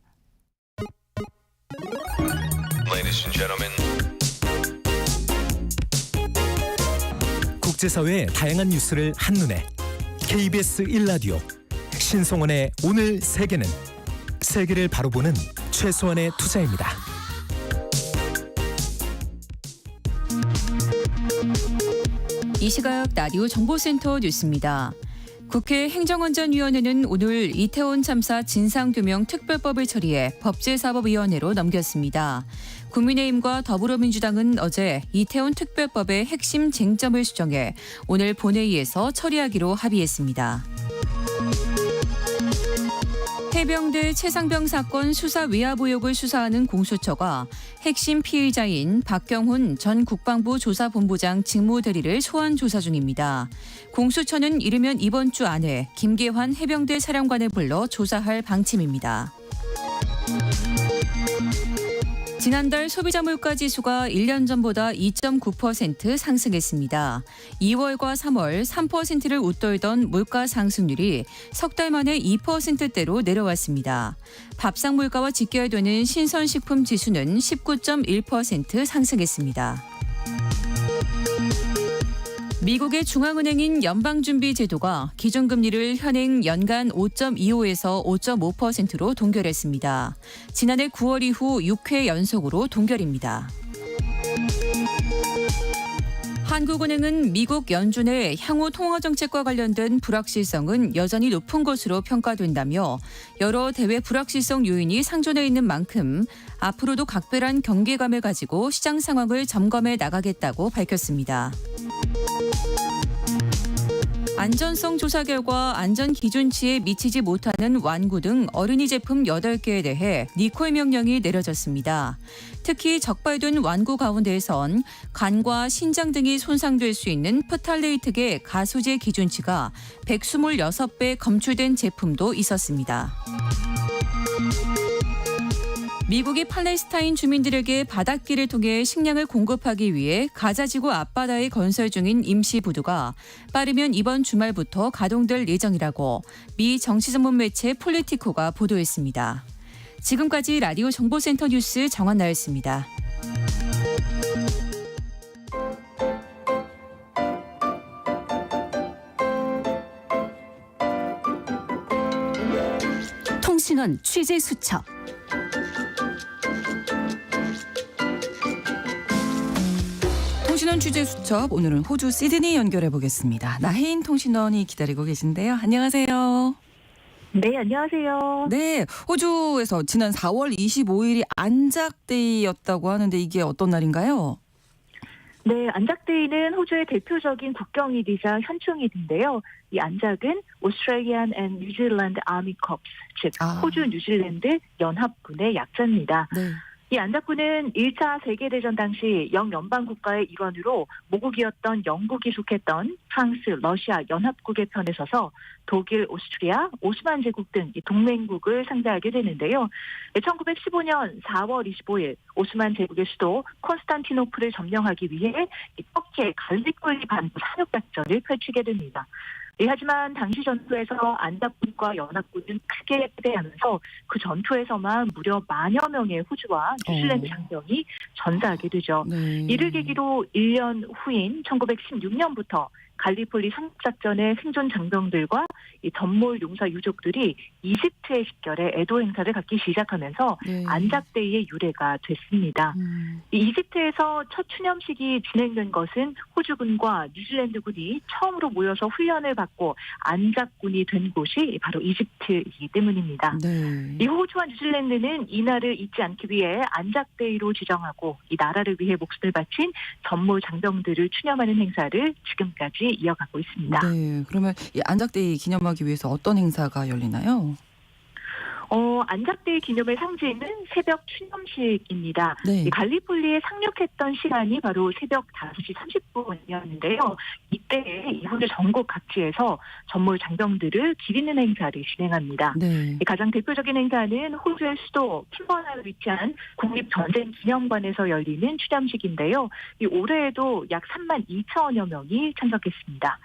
Ladies and gentlemen. 국제사회의 다양한 뉴스를 한눈에 KBS 1라디오 신성원의 오늘 세계는 세계를 바로 보는 최소한의 투자입니다. 이 시각 라디오 정보센터 뉴스입니다. 국회 행정안전위원회는 오늘 이태원 참사 진상규명 특별법을 처리해 법제사법위원회로 넘겼습니다. 국민의힘과 더불어민주당은 어제 이태원 특별법의 핵심 쟁점을 수정해 오늘 본회의에서 처리하기로 합의했습니다. 해병대 최상병 사건 수사 위압 의혹을 수사하는 공수처가 핵심 피의자인 박경훈 전 국방부 조사본부장 직무대리를 소환 조사 중입니다. 공수처는 이르면 이번 주 안에 김계환 해병대 사령관을 불러 조사할 방침입니다. 지난달 소비자 물가 지수가 1년 전보다 2.9% 상승했습니다. 2월과 3월 3%를 웃돌던 물가 상승률이 석 달 만에 2%대로 내려왔습니다. 밥상 물가와 직결되는 신선식품 지수는 19.1% 상승했습니다. 미국의 중앙은행인 연방준비제도가 기준금리를 현행 연간 5.25에서 5.5%로 동결했습니다. 지난해 9월 이후 6회 연속으로 동결입니다. 한국은행은 미국 연준의 향후 통화정책과 관련된 불확실성은 여전히 높은 것으로 평가된다며 여러 대외 불확실성 요인이 상존해 있는 만큼 앞으로도 각별한 경계감을 가지고 시장 상황을 점검해 나가겠다고 밝혔습니다. 안전성 조사 결과 안전 기준치에 미치지 못하는 완구 등 어린이 제품 8개에 대해 리콜 명령이 내려졌습니다. 특히 적발된 완구 가운데에선 간과 신장 등이 손상될 수 있는 프탈레이트계 가수제 기준치가 126배 검출된 제품도 있었습니다. 미국이 팔레스타인 주민들에게 바닷길을 통해 식량을 공급하기 위해 가자지구 앞바다에 건설 중인 임시부두가 빠르면 이번 주말부터 가동될 예정이라고 미 정치 전문 매체 폴리티코가 보도했습니다. 지금까지 라디오 정보센터 뉴스 정한나였습니다. 통신원 취재 수첩. 통신원 취재 수첩, 오늘은 호주 시드니 연결해 보겠습니다. 나혜인 통신원이 기다리고 계신데요. 안녕하세요. 네, 안녕하세요. 네, 호주에서 지난 4월 25일이 안작데이였다고 하는데 이게 어떤 날인가요? 네, 안작데이는 호주의 대표적인 국경일이자 현충일인데요. 이 안작은 Australian and New Zealand Army Corps, 즉 호주 뉴질랜드 연합군의 약자입니다. 네. 이 안작군은 1차 세계대전 당시 영연방 국가의 일원으로 모국이었던 영국이 속했던 프랑스, 러시아 연합국의 편에 서서 독일, 오스트리아, 오스만 제국 등 동맹국을 상대하게 되는데요. 1915년 4월 25일 오스만 제국의 수도 콘스탄티노플을 점령하기 위해 터키의 갈리폴리 반도 상륙작전을 펼치게 됩니다. 하지만 당시 전투에서 안작군과 연합군은 크게 패배하면서 그 전투에서만 무려 만여 명의 호주와 뉴질랜드 장병이 전사하게 되죠. 네. 이를 계기로 1년 후인 1916년부터 갈리폴리 상륙작전의 생존 장병들과 이 전몰 용사 유족들이 이집트의 식결에 애도 행사를 갖기 시작하면서 네. 안작데이의 유래가 됐습니다. 이 이집트에서 첫 추념식이 진행된 것은 호주군과 뉴질랜드군이 처음으로 모여서 훈련을 받고 안작군이 된 곳이 바로 이집트이기 때문입니다. 네. 이 호주와 뉴질랜드는 이날을 잊지 않기 위해 안작데이로 지정하고 이 나라를 위해 목숨을 바친 전몰 장병들을 추념하는 행사를 지금까지 이어가고 있습니다. 네, 그러면 이 안작데이 기념하기 위해서 어떤 행사가 열리나요? 안작데이 기념을 상징하는 새벽 추념식입니다. 네. 이 갈리폴리에 상륙했던 시간이 바로 새벽 5시 30분이었는데요. 이때 이 호주 전국 각지에서 전몰 장병들을 기리는 행사를 진행합니다. 네. 가장 대표적인 행사는 호주의 수도 킴버나에 위치한 국립전쟁기념관에서 열리는 추념식인데요. 이 올해에도 약 3만 2천여 명이 참석했습니다.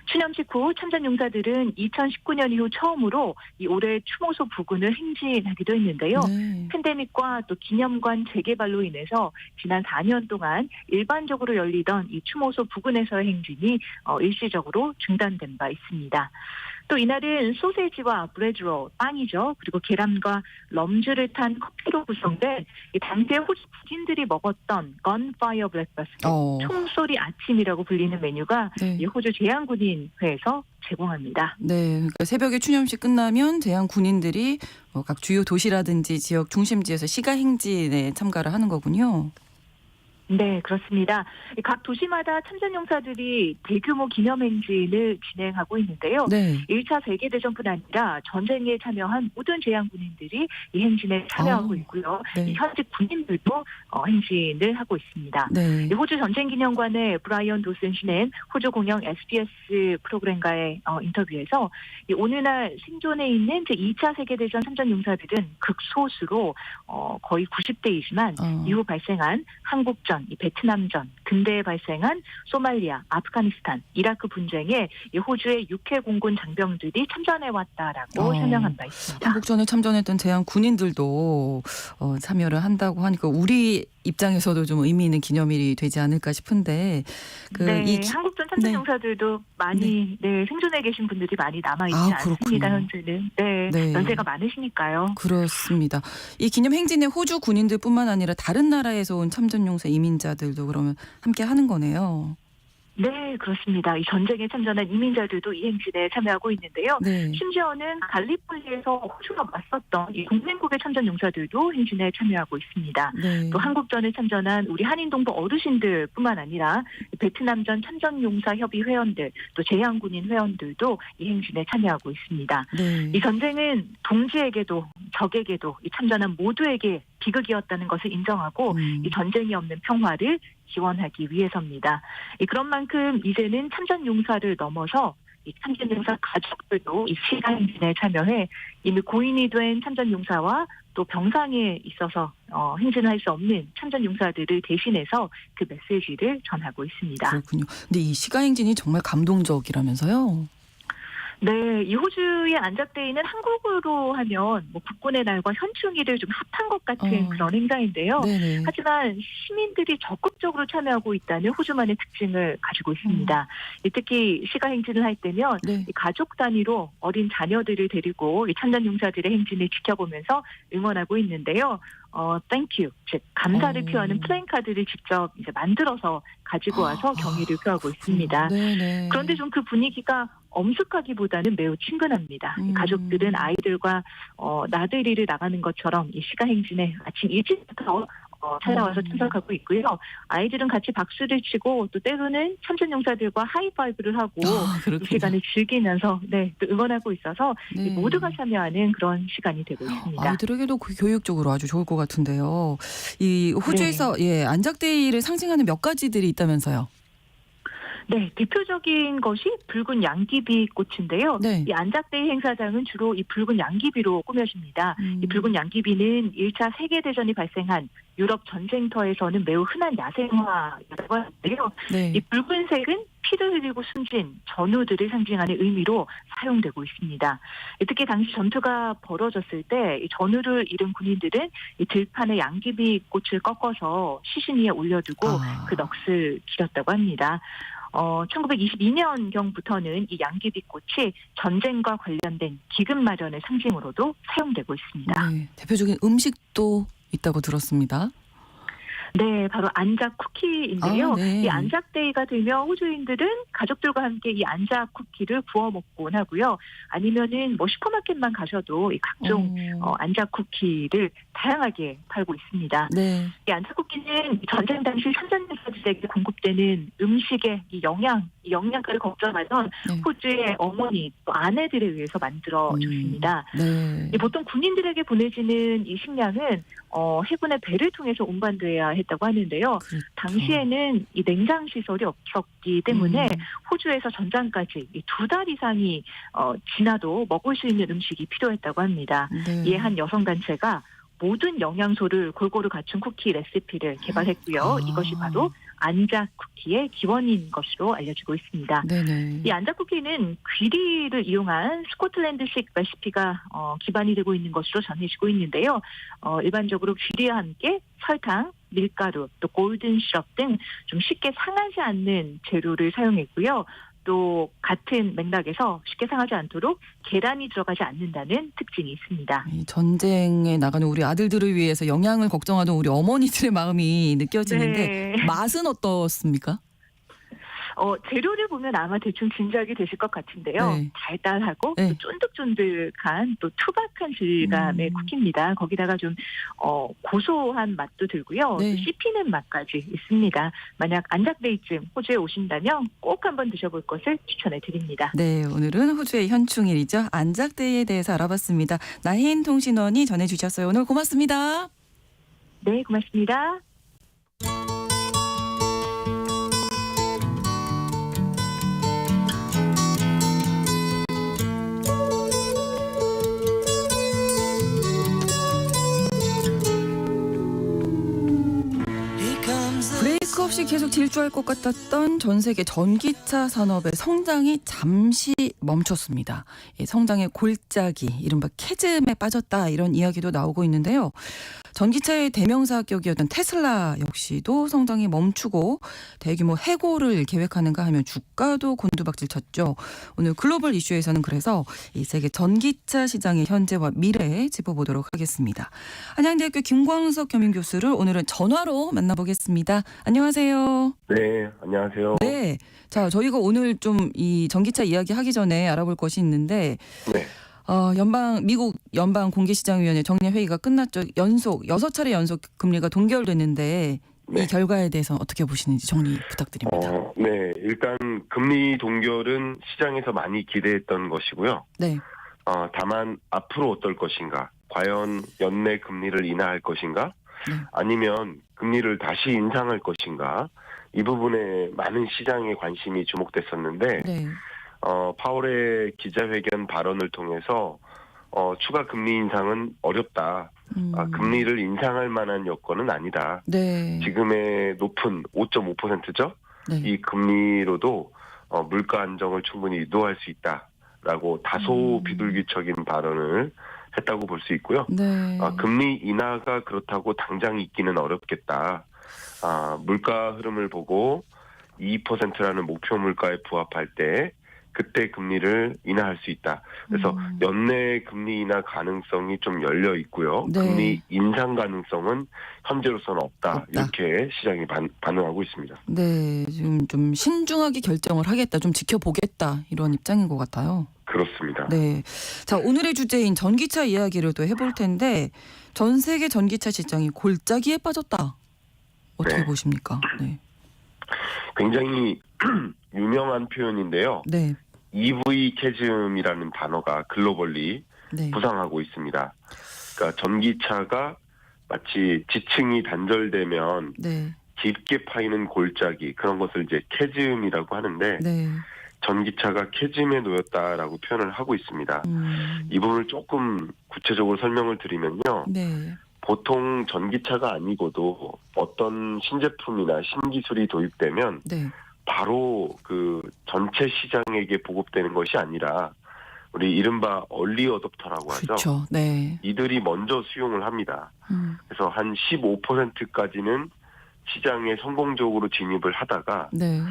추념식 후 참전용사들은 2019년 이후 처음으로 이 올해 추모소 부근을 행진하기도 했는데요. 네. 팬데믹과 또 기념관 재개발로 인해서 지난 4년 동안 일반적으로 열리던 이 추모소 부근에서의 행진이 일시적으로 중단된 바 있습니다. 또 이날은 소세지와 브레드로, 빵이죠. 그리고 계란과 럼주를 탄 커피로 구성된 이 당시에 호주 군인들이 먹었던 건파이어 브렉퍼스트, 총소리 아침이라고 불리는 메뉴가 네. 이 호주 제향군인회에서 제공합니다. 네, 그러니까 새벽에 추념식 끝나면 제한 군인들이 각 주요 도시라든지 지역 중심지에서 시가 행진에 참가를 하는 거군요. 네, 그렇습니다. 각 도시마다 참전용사들이 대규모 기념행진을 진행하고 있는데요. 네. 1차 세계대전뿐 아니라 전쟁에 참여한 모든 제향군인들이 이 행진에 참여하고 있고요. 네. 이 현직 군인들도 행진을 하고 있습니다. 네. 이 호주 전쟁기념관의 브라이언 도슨 씨는 호주 공영 SBS 프로그램과의 인터뷰에서 이 어느 날 생존해 있는 제2차 세계대전 참전용사들은 극소수로 거의 90대이지만 이후 발생한 한국전, 이 베트남전, 근대에 발생한 소말리아, 아프가니스탄, 이라크 분쟁에 이 호주의 육해 공군 장병들이 참전해왔다라고 설명한 바 있습니다. 한국전에 참전했던 제한 군인들도 참여를 한다고 하니까 우리 입장에서도 좀 의미 있는 기념일이 되지 않을까 싶은데 한국전 참전용사들도 많이 생존해 계신 분들이 많이 남아있지 않습니다. 현재는. 네, 연세가 많으시니까요. 그렇습니다. 이 기념 행진에 호주 군인들뿐만 아니라 다른 나라에서 온 참전용사 이민자들도 그러면 함께 하는 거네요. 네, 그렇습니다. 이 전쟁에 참전한 이민자들도 이 행진에 참여하고 있는데요. 네. 심지어는 갈리폴리에서 호주가 맞섰던 이 동맹국의 참전용사들도 행진에 참여하고 있습니다. 네. 또 한국전에 참전한 우리 한인동포 어르신들뿐만 아니라 베트남전 참전용사협의 회원들, 또 제향군인 회원들도 이 행진에 참여하고 있습니다. 네. 이 전쟁은 동지에게도 적에게도 이 참전한 모두에게 비극이었다는 것을 인정하고 이 전쟁이 없는 평화를 기원하기 위해서입니다. 그런 만큼 이제는 참전용사를 넘어서 이 참전용사 가족들도 이 시가 행진에 참여해 이미 고인이 된 참전용사와 또 병상에 있어서 행진할 수 없는 참전용사들을 대신해서 그 메시지를 전하고 있습니다. 그렇군요. 근데 이 시가 행진이 정말 감동적이라면서요? 네, 이 호주의 안작데이는 한국으로 하면 국군의 날과 현충일을 좀 합한 것 같은 그런 행사인데요. 네네. 하지만 시민들이 적극적으로 참여하고 있다는 호주만의 특징을 가지고 있습니다. 특히 시가 행진을 할 때면 가족 단위로 어린 자녀들을 데리고 이 참전용사들의 행진을 지켜보면서 응원하고 있는데요. Thank you, 즉 감사를 표하는 플랜카드를 직접 이제 만들어서 가지고 와서 경의를 표하고 있습니다. 네네. 그런데 좀 그 분위기가 엄숙하기보다는 매우 친근합니다. 가족들은 아이들과 나들이를 나가는 것처럼 이 시가 행진에 아침 일찍부터 찾아와서 참석하고 있고요. 아이들은 같이 박수를 치고 또 때로는 참전용사들과 하이파이브를 하고 이 시간을 즐기면서 또 응원하고 있어서 모두가 참여하는 그런 시간이 되고 있습니다. 아이들에게도 교육적으로 아주 좋을 것 같은데요. 이 호주에서 안작데이를 상징하는 몇 가지들이 있다면서요? 네, 대표적인 것이 붉은 양귀비 꽃인데요. 네. 이 안작데이 행사장은 주로 이 붉은 양귀비로 꾸며집니다. 이 붉은 양귀비는 1차 세계대전이 발생한 유럽 전쟁터에서는 매우 흔한 야생화라고 하는데요. 네. 이 붉은색은 피를 흘리고 숨진 전우들을 상징하는 의미로 사용되고 있습니다. 특히 당시 전투가 벌어졌을 때 이 전우를 잃은 군인들은 이 들판에 양귀비 꽃을 꺾어서 시신 위에 올려두고 그 넋을 기렸다고 합니다. 1922년경부터는 이 양귀비꽃이 전쟁과 관련된 기급 마련의 상징으로도 사용되고 있습니다. 네, 대표적인 음식도 있다고 들었습니다. 네, 바로 안작 쿠키인데요. 네. 이 안작데이가 되면 호주인들은 가족들과 함께 이 안작 쿠키를 구워 먹곤 하고요. 아니면은 슈퍼마켓만 가셔도 이 각종 안작 쿠키를 다양하게 팔고 있습니다. 네. 이 안작 쿠키는 전쟁 당시 참전용사들에게 공급되는 음식의 이 영양가를 걱정하던 호주의 어머니 또 아내들에 의해서 만들어졌습니다. 네. 보통 군인들에게 보내지는 이 식량은 해군의 배를 통해서 운반돼야 했다고 하는데요. 그렇죠. 당시에는 이 냉장 시설이 없었기 때문에 호주에서 전장까지 2달 이상이 지나도 먹을 수 있는 음식이 필요했다고 합니다. 네. 이에 한 여성 단체가 모든 영양소를 골고루 갖춘 쿠키 레시피를 개발했고요. 이것이 바로 안작 쿠키의 기원인 것으로 알려지고 있습니다. 네네. 이 안작 쿠키는 귀리를 이용한 스코틀랜드식 레시피가 기반이 되고 있는 것으로 전해지고 있는데요. 일반적으로 귀리와 함께 설탕, 밀가루, 또 골든 시럽 등 좀 쉽게 상하지 않는 재료를 사용했고요. 또 같은 맥락에서 쉽게 상하지 않도록 계란이 들어가지 않는다는 특징이 있습니다. 이 전쟁에 나가는 우리 아들들을 위해서 영양을 걱정하던 우리 어머니들의 마음이 느껴지는데 네. 맛은 어떻습니까? 재료를 보면 아마 대충 짐작이 되실 것 같은데요. 네. 달달하고 네. 또 쫀득쫀득한 또 투박한 질감의 쿠키입니다. 거기다가 좀 고소한 맛도 들고요. 네. 또 씹히는 맛까지 있습니다. 만약 안작데이쯤 호주에 오신다면 꼭 한번 드셔볼 것을 추천해 드립니다. 네, 오늘은 호주의 현충일이죠. 안작데이에 대해서 알아봤습니다. 나혜인 통신원이 전해주셨어요. 오늘 고맙습니다. 네, 고맙습니다. 브레이크 없이 계속 질주할 것 같았던 전 세계 전기차 산업의 성장이 잠시 멈췄습니다. 이 성장의 골짜기, 이른바 캐즘에 빠졌다 이런 이야기도 나오고 있는데요. 전기차의 대명사격이었던 테슬라 역시도 성장이 멈추고 대규모 해고를 계획하는가 하면 주가도 곤두박질 쳤죠. 오늘 글로벌 이슈에서는 그래서 이 세계 전기차 시장의 현재와 미래 짚어보도록 하겠습니다. 한양대학교 김광석 겸임교수를 오늘은 전화로 만나보겠습니다. 안녕하세요. 네, 안녕하세요. 네. 자, 저희가 오늘 좀 이 전기차 이야기 하기 전에 알아볼 것이 있는데 네. 미국 연방 공개시장위원회 정례 회의가 끝났죠. 6차례 연속 금리가 동결됐는데 네. 이 결과에 대해서 어떻게 보시는지 정리 부탁드립니다. 네, 일단 금리 동결은 시장에서 많이 기대했던 것이고요. 네. 다만 앞으로 어떨 것인가? 과연 연내 금리를 인하할 것인가? 네. 아니면 금리를 다시 인상할 것인가? 이 부분에 많은 시장의 관심이 주목됐었는데 네. 파월의 기자회견 발언을 통해서 추가 금리 인상은 어렵다. 금리를 인상할 만한 여건은 아니다. 네. 지금의 높은 5.5%죠. 네. 이 금리로도 물가 안정을 충분히 유도할 수 있다라고 다소 비둘기적인 발언을 했다고 볼 수 있고요. 네. 금리 인하가 그렇다고 당장 있기는 어렵겠다. 물가 흐름을 보고 2%라는 목표 물가에 부합할 때 그때 금리를 인하할 수 있다. 그래서 연내 금리 인하 가능성이 좀 열려 있고요. 네. 금리 인상 가능성은 현재로서는 없다. 이렇게 시장이 반응하고 있습니다. 네. 지금 좀 신중하게 결정을 하겠다. 좀 지켜보겠다. 이런 입장인 것 같아요. 그렇습니다. 네. 자, 오늘의 주제인 전기차 이야기를 또 해볼 텐데 전 세계 전기차 시장이 골짜기에 빠졌다. 어떻게 네. 보십니까? 네. 굉장히 유명한 표현인데요. 네. EV 캐즘이라는 단어가 글로벌리 네. 부상하고 있습니다. 그러니까 전기차가 마치 지층이 단절되면 네. 깊게 파이는 골짜기, 그런 것을 이제 캐즘이라고 하는데 네. 전기차가 캐즘에 놓였다라고 표현을 하고 있습니다. 이 부분을 조금 구체적으로 설명을 드리면요. 네. 보통 전기차가 아니고도 어떤 신제품이나 신기술이 도입되면 네. 바로 그 전체 시장에게 보급되는 것이 아니라 우리 이른바 얼리 어댑터라고 하죠. 그렇죠. 네. 이들이 먼저 수용을 합니다. 그래서 한 15%까지는 시장에 성공적으로 진입을 하다가 네.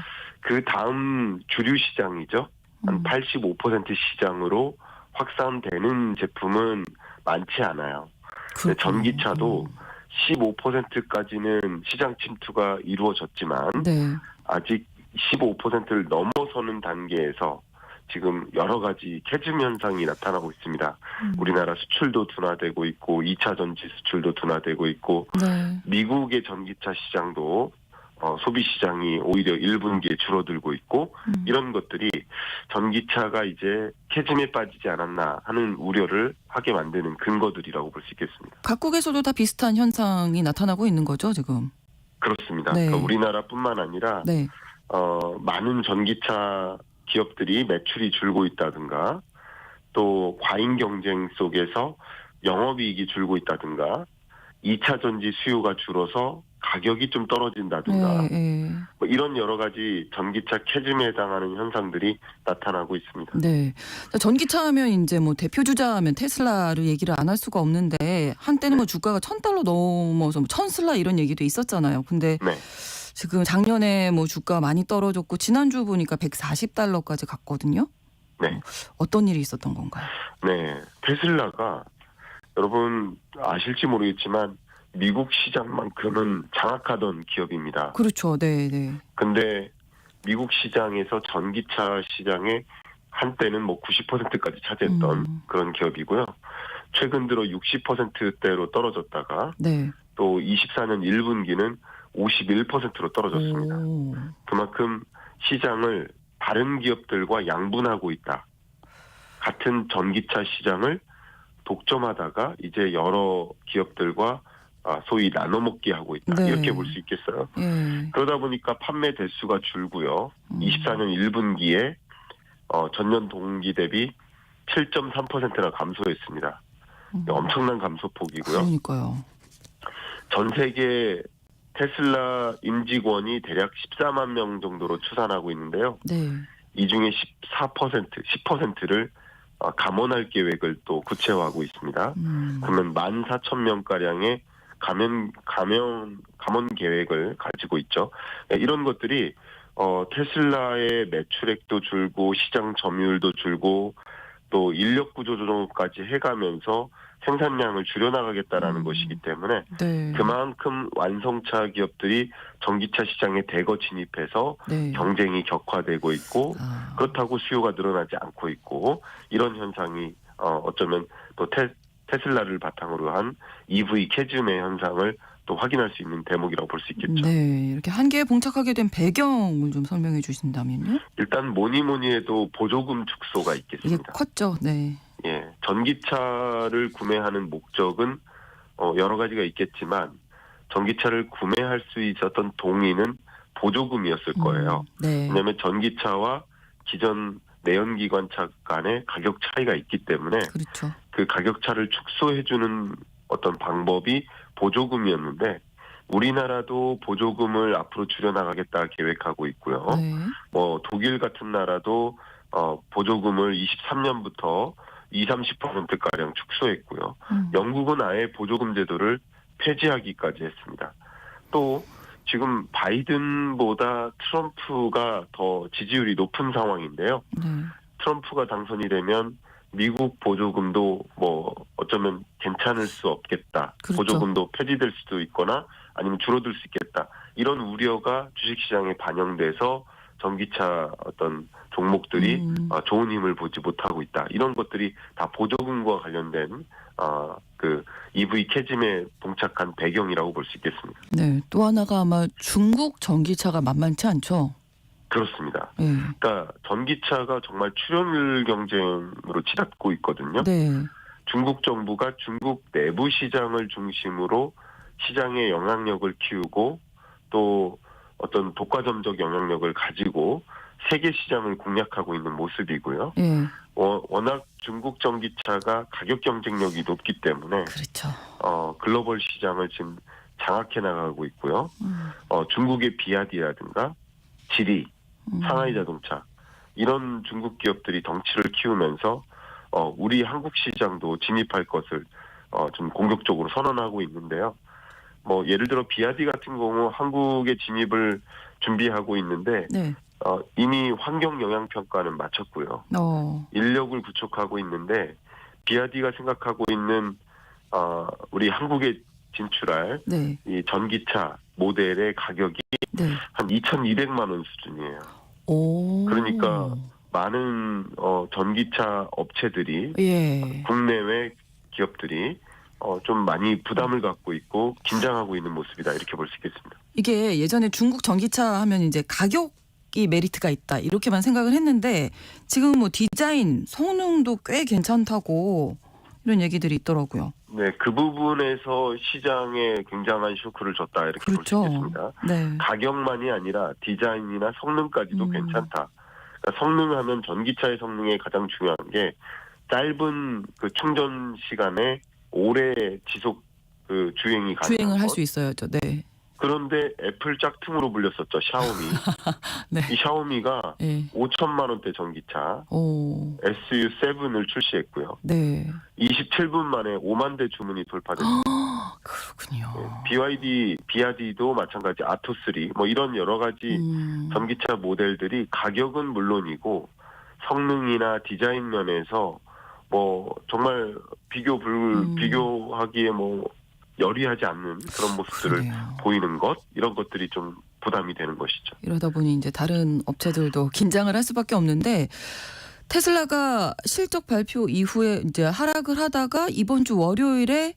그 다음 주류 시장이죠. 한 85% 시장으로 확산되는 제품은 많지 않아요. 근데 전기차도 15%까지는 시장 침투가 이루어졌지만 네. 아직 15%를 넘어서는 단계에서 지금 여러 가지 캐즘 현상이 나타나고 있습니다. 우리나라 수출도 둔화되고 있고 2차 전지 수출도 둔화되고 있고 네. 미국의 전기차 시장도 소비 시장이 오히려 1분기에 줄어들고 있고 이런 것들이 전기차가 이제 캐즘에 빠지지 않았나 하는 우려를 하게 만드는 근거들이라고 볼 수 있겠습니다. 각국에서도 다 비슷한 현상이 나타나고 있는 거죠, 지금? 그렇습니다. 네. 그러니까 우리나라뿐만 아니라 네. 많은 전기차 기업들이 매출이 줄고 있다든가 또 과잉 경쟁 속에서 영업이익이 줄고 있다든가 2차 전지 수요가 줄어서 가격이 좀 떨어진다든가 네. 뭐 이런 여러 가지 전기차 캐즘에 해당하는 현상들이 나타나고 있습니다. 네. 전기차 하면 이제 뭐 대표 주자 하면 테슬라를 얘기를 안 할 수가 없는데 한때는 뭐 주가가 $1,000 넘어서 뭐 1,000슬라 이런 얘기도 있었잖아요. 근데 네. 지금 작년에 뭐 주가 많이 떨어졌고 지난주 보니까 $140까지 갔거든요. 네. 어떤 일이 있었던 건가요? 네. 테슬라가 여러분 아실지 모르겠지만 미국 시장만큼은 장악하던 기업입니다. 그렇죠. 네, 네. 근데 미국 시장에서 전기차 시장에 한때는 뭐 90%까지 차지했던 그런 기업이고요. 최근 들어 60%대로 떨어졌다가 네. 또 24년 1분기는 51%로 떨어졌습니다. 오. 그만큼 시장을 다른 기업들과 양분하고 있다. 같은 전기차 시장을 독점하다가 이제 여러 기업들과 소위 나눠먹기 하고 있다. 네. 이렇게 볼 수 있겠어요. 예. 그러다 보니까 판매 대수가 줄고요. 24년 1분기에 전년 동기 대비 7.3%나 감소했습니다. 엄청난 감소폭이고요. 그러니까요. 전 세계 테슬라 임직원이 대략 14만 명 정도로 추산하고 있는데요. 네. 이 중에 10%를 감원할 계획을 또 구체화하고 있습니다. 그러면 14,000명가량의 감원 계획을 가지고 있죠. 이런 것들이 테슬라의 매출액도 줄고 시장 점유율도 줄고 또 인력 구조 조정까지 해가면서 생산량을 줄여나가겠다라는 것이기 때문에 네. 그만큼 완성차 기업들이 전기차 시장에 대거 진입해서 네. 경쟁이 격화되고 있고 그렇다고 수요가 늘어나지 않고 있고 이런 현상이 어쩌면 또 테슬라를 바탕으로 한 EV 캐즘의 현상을 또 확인할 수 있는 대목이라고 볼 수 있겠죠. 네, 이렇게 한계에 봉착하게 된 배경을 좀 설명해 주신다면요. 일단 뭐니 해도 보조금 축소가 이게 있겠습니다. 컸죠. 네. 예, 전기차를 구매하는 목적은 여러 가지가 있겠지만 전기차를 구매할 수 있었던 동의는 보조금이었을 거예요. 네. 왜냐하면 전기차와 기존 내연기관차 간의 가격 차이가 있기 때문에 그렇죠. 그 가격 차를 축소해주는 어떤 방법이 보조금이었는데 우리나라도 보조금을 앞으로 줄여나가겠다 계획하고 있고요. 네. 뭐 독일 같은 나라도 보조금을 23년부터 20-30%가량 축소했고요. 영국은 아예 보조금 제도를 폐지하기까지 했습니다. 또 지금 바이든보다 트럼프가 더 지지율이 높은 상황인데요. 네. 트럼프가 당선이 되면 미국 보조금도 뭐 어쩌면 괜찮을 수 없겠다. 그렇죠. 보조금도 폐지될 수도 있거나 아니면 줄어들 수 있겠다. 이런 우려가 주식시장에 반영돼서 전기차 어떤 종목들이 좋은 힘을 보지 못하고 있다. 이런 것들이 다 보조금과 관련된 그 EV 캐즘에 봉착한 배경이라고 볼 수 있겠습니다. 네. 또 하나가 아마 중국 전기차가 만만치 않죠. 그렇습니다. 네. 그러니까 전기차가 정말 출연율 경쟁으로 치닫고 있거든요. 네. 중국 정부가 중국 내부 시장을 중심으로 시장의 영향력을 키우고 또 어떤 독과점적 영향력을 가지고 세계 시장을 공략하고 있는 모습이고요. 예. 워낙 중국 전기차가 가격 경쟁력이 높기 때문에 그렇죠. 글로벌 시장을 지금 장악해 나가고 있고요. 중국의 비아디라든가 지리, 상하이 자동차 이런 중국 기업들이 덩치를 키우면서 우리 한국 시장도 진입할 것을 좀 공격적으로 선언하고 있는데요. 뭐 예를 들어 비아디 같은 경우 한국의 진입을 준비하고 있는데 네. 이미 환경 영향 평가는 마쳤고요. 인력을 구축하고 있는데 비아디가 생각하고 있는 우리 한국에 진출할 네. 이 전기차 모델의 가격이 네. 한 2,200만 원 수준이에요. 오. 그러니까 많은 전기차 업체들이 예. 국내외 기업들이 좀 많이 부담을 갖고 있고 긴장하고 있는 모습이다 이렇게 볼 수 있겠습니다. 이게 예전에 중국 전기차 하면 이제 가격이 메리트가 있다 이렇게만 생각을 했는데 지금 뭐 디자인, 성능도 꽤 괜찮다고 이런 얘기들이 있더라고요. 네, 그 부분에서 시장에 굉장한 쇼크를 줬다 이렇게 그렇죠. 볼 수 있겠습니다. 네. 가격만이 아니라 디자인이나 성능까지도 괜찮다. 그러니까 성능하면 전기차의 성능에 가장 중요한 게 짧은 그 충전 시간에 오래 지속 그 주행이 가능한 주행을 할 것. 수 있어야죠. 네. 그런데 애플 짝퉁으로 불렸었죠. 샤오미. 네. 이 샤오미가 예. 5천만 원대 전기차 오. SU7을 출시했고요. 네. 27분 만에 5만 대 주문이 돌파됐습니다. 그렇군요. BYD도 마찬가지 아토3 뭐 이런 여러 가지 전기차 모델들이 가격은 물론이고 성능이나 디자인 면에서 뭐 정말 비교하기에 뭐 열이하지 않는 그런 모습들을 그러네요. 보이는 것 이런 것들이 좀 부담이 되는 것이죠. 이러다 보니 이제 다른 업체들도 긴장을 할 수밖에 없는데 테슬라가 실적 발표 이후에 이제 하락을 하다가 이번 주 월요일에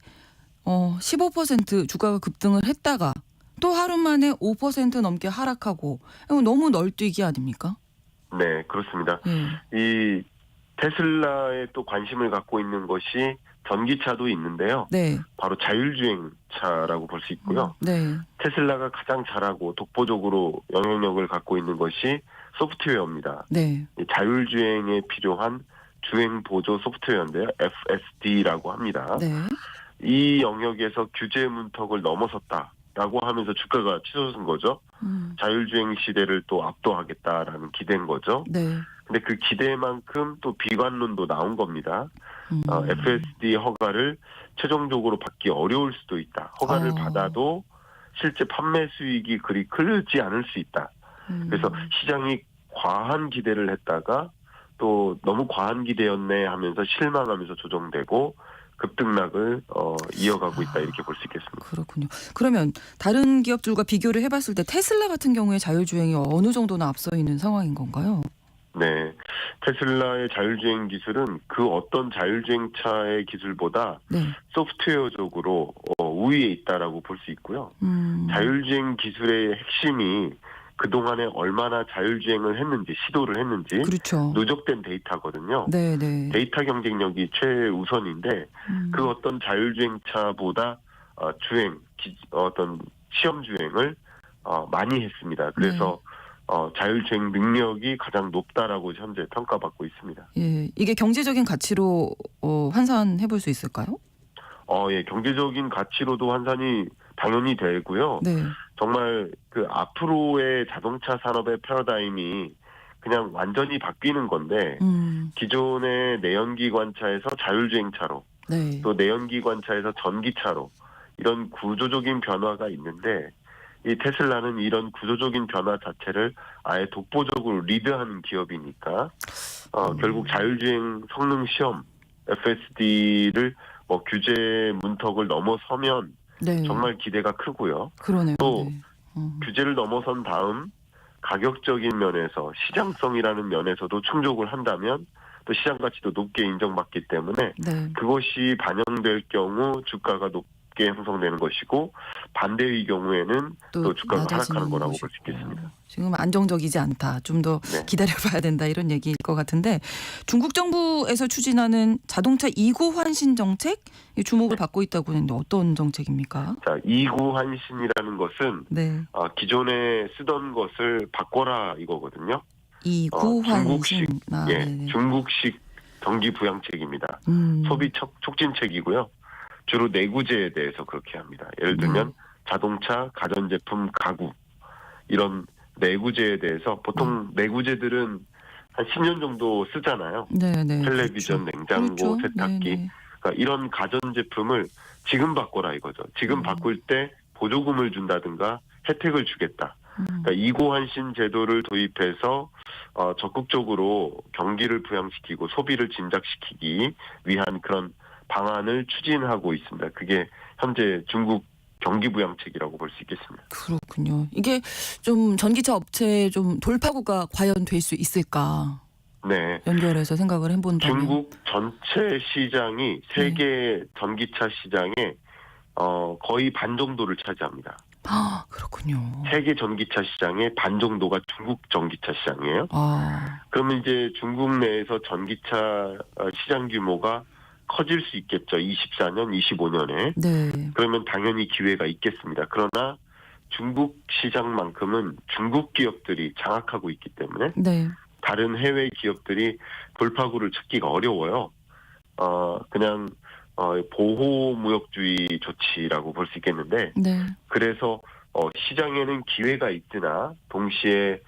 15% 주가가 급등을 했다가 또 하루 만에 5% 넘게 하락하고 이거 너무 널뛰기 아닙니까? 네, 그렇습니다. 예. 이 테슬라에 또 관심을 갖고 있는 것이 전기차도 있는데요. 네. 바로 자율주행차라고 볼 수 있고요. 네. 테슬라가 가장 잘하고 독보적으로 영향력을 갖고 있는 것이 소프트웨어입니다. 네. 이 자율주행에 필요한 주행 보조 소프트웨어인데요. FSD라고 합니다. 네. 이 영역에서 규제 문턱을 넘어섰다라고 하면서 주가가 치솟은 거죠. 자율주행 시대를 또 압도하겠다라는 기대인 거죠. 네. 근데 그 기대만큼 또 비관론도 나온 겁니다. FSD 허가를 최종적으로 받기 어려울 수도 있다. 허가를 받아도 실제 판매 수익이 그리 크지 않을 수 있다. 그래서 시장이 과한 기대를 했다가 또 너무 과한 기대였네 하면서 실망하면서 조정되고 급등락을 이어가고 있다 이렇게 볼 수 있겠습니다. 그렇군요. 그러면 다른 기업들과 비교를 해봤을 때 테슬라 같은 경우에 자율주행이 어느 정도나 앞서 있는 상황인 건가요? 네, 테슬라의 자율주행 기술은 그 어떤 자율주행차의 기술보다 네. 소프트웨어적으로 우위에 있다라고 볼 수 있고요. 자율주행 기술의 핵심이 그동안에 얼마나 자율주행을 했는지 시도를 했는지 그렇죠. 누적된 데이터거든요. 네, 네. 데이터 경쟁력이 최우선인데 그 어떤 자율주행차보다 어떤 시험 주행을 많이 했습니다. 그래서 자율주행 능력이 가장 높다라고 현재 평가받고 있습니다. 예, 이게 경제적인 가치로 환산해 볼 수 있을까요? 예, 경제적인 가치로도 환산이 당연히 되고요. 네. 정말 그 앞으로의 자동차 산업의 패러다임이 그냥 완전히 바뀌는 건데 기존의 내연기관차에서 자율주행차로 네. 또 내연기관차에서 전기차로 이런 구조적인 변화가 있는데 이 테슬라는 이런 구조적인 변화 자체를 아예 독보적으로 리드하는 기업이니까 결국 자율주행 성능 시험 FSD를 뭐 규제 문턱을 넘어서면 네. 정말 기대가 크고요. 그러네요. 또 네. 규제를 넘어선 다음 가격적인 면에서 시장성이라는 면에서도 충족을 한다면 또 시장 가치도 높게 인정받기 때문에 네. 그것이 반영될 경우 주가가 높게 형성되는 것이고 반대의 경우에는 또 주가가 낮아지는 하락하는 거라고 것이고. 볼 수 있겠습니다. 지금 안정적이지 않다. 좀 더 네. 기다려봐야 된다 이런 얘기일 것 같은데 중국 정부에서 추진하는 자동차 2구 환신 정책 이 주목을 받고 있다고 하는데 어떤 정책입니까? 자, 2구 환신이라는 것은 네. 기존에 쓰던 것을 바꿔라 이거거든요. 2구 환신. 네네. 중국식 경기 부양책입니다. 소비 촉진책이고요. 주로 내구재에 대해서 그렇게 합니다. 예를 들면 자동차, 가전제품, 가구 이런 내구재에 대해서 보통 내구재들은 한 10년 정도 쓰잖아요. 네네. 텔레비전, 그렇죠. 냉장고, 그렇죠. 세탁기. 네네. 그러니까 이런 가전제품을 지금 바꿔라 이거죠. 지금 바꿀 때 보조금을 준다든가 혜택을 주겠다. 그러니까 2구 환신 제도를 도입해서 적극적으로 경기를 부양시키고 소비를 진작시키기 위한 그런 방안을 추진하고 있습니다. 그게 현재 중국 경기 부양책이라고 볼 수 있겠습니다. 그렇군요. 이게 좀 전기차 업체의 좀 돌파구가 과연 될 수 있을까? 네. 연결해서 생각을 해본다면. 중국 전체 시장이 세계 전기차 시장의 거의 반 정도를 차지합니다. 아, 그렇군요. 세계 전기차 시장의 반 정도가 중국 전기차 시장이에요. 그러면 이제 중국 내에서 전기차 시장 규모가 커질 수 있겠죠. 24년, 25년에. 네. 그러면 당연히 기회가 있겠습니다. 그러나 중국 시장만큼은 중국 기업들이 장악하고 있기 때문에 네. 다른 해외 기업들이 돌파구를 찾기가 어려워요. 그냥 보호무역주의 조치라고 볼 수 있겠는데 네. 그래서 시장에는 기회가 있으나 동시에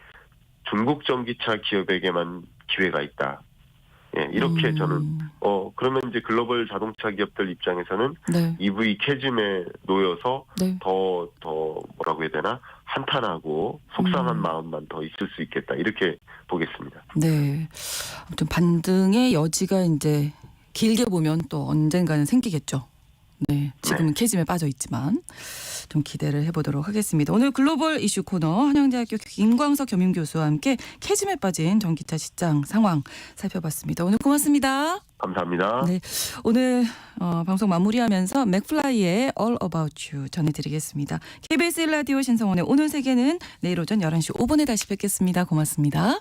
중국 전기차 기업에게만 기회가 있다. 예, 이렇게 저는 그러면 이제 글로벌 자동차 기업들 입장에서는 네. EV 캐즘에 놓여서 네. 더 뭐라고 해야 되나 한탄하고 속상한 음. 마음만 더 있을 수 있겠다 이렇게 보겠습니다. 네. 아무튼 반등의 여지가 이제 길게 보면 또 언젠가는 생기겠죠. 네. 지금은 캐즘에 빠져 있지만 좀 기대를 해보도록 하겠습니다. 오늘 글로벌 이슈 코너 한양대학교 김광석 겸임교수와 함께 캐즘에 빠진 전기차 시장 상황 살펴봤습니다. 오늘 고맙습니다. 감사합니다. 네. 오늘 방송 마무리하면서 맥플라이의 All About You 전해드리겠습니다. KBS 1라디오 신성원의 오늘 세계는 내일 오전 11시 5분에 다시 뵙겠습니다. 고맙습니다.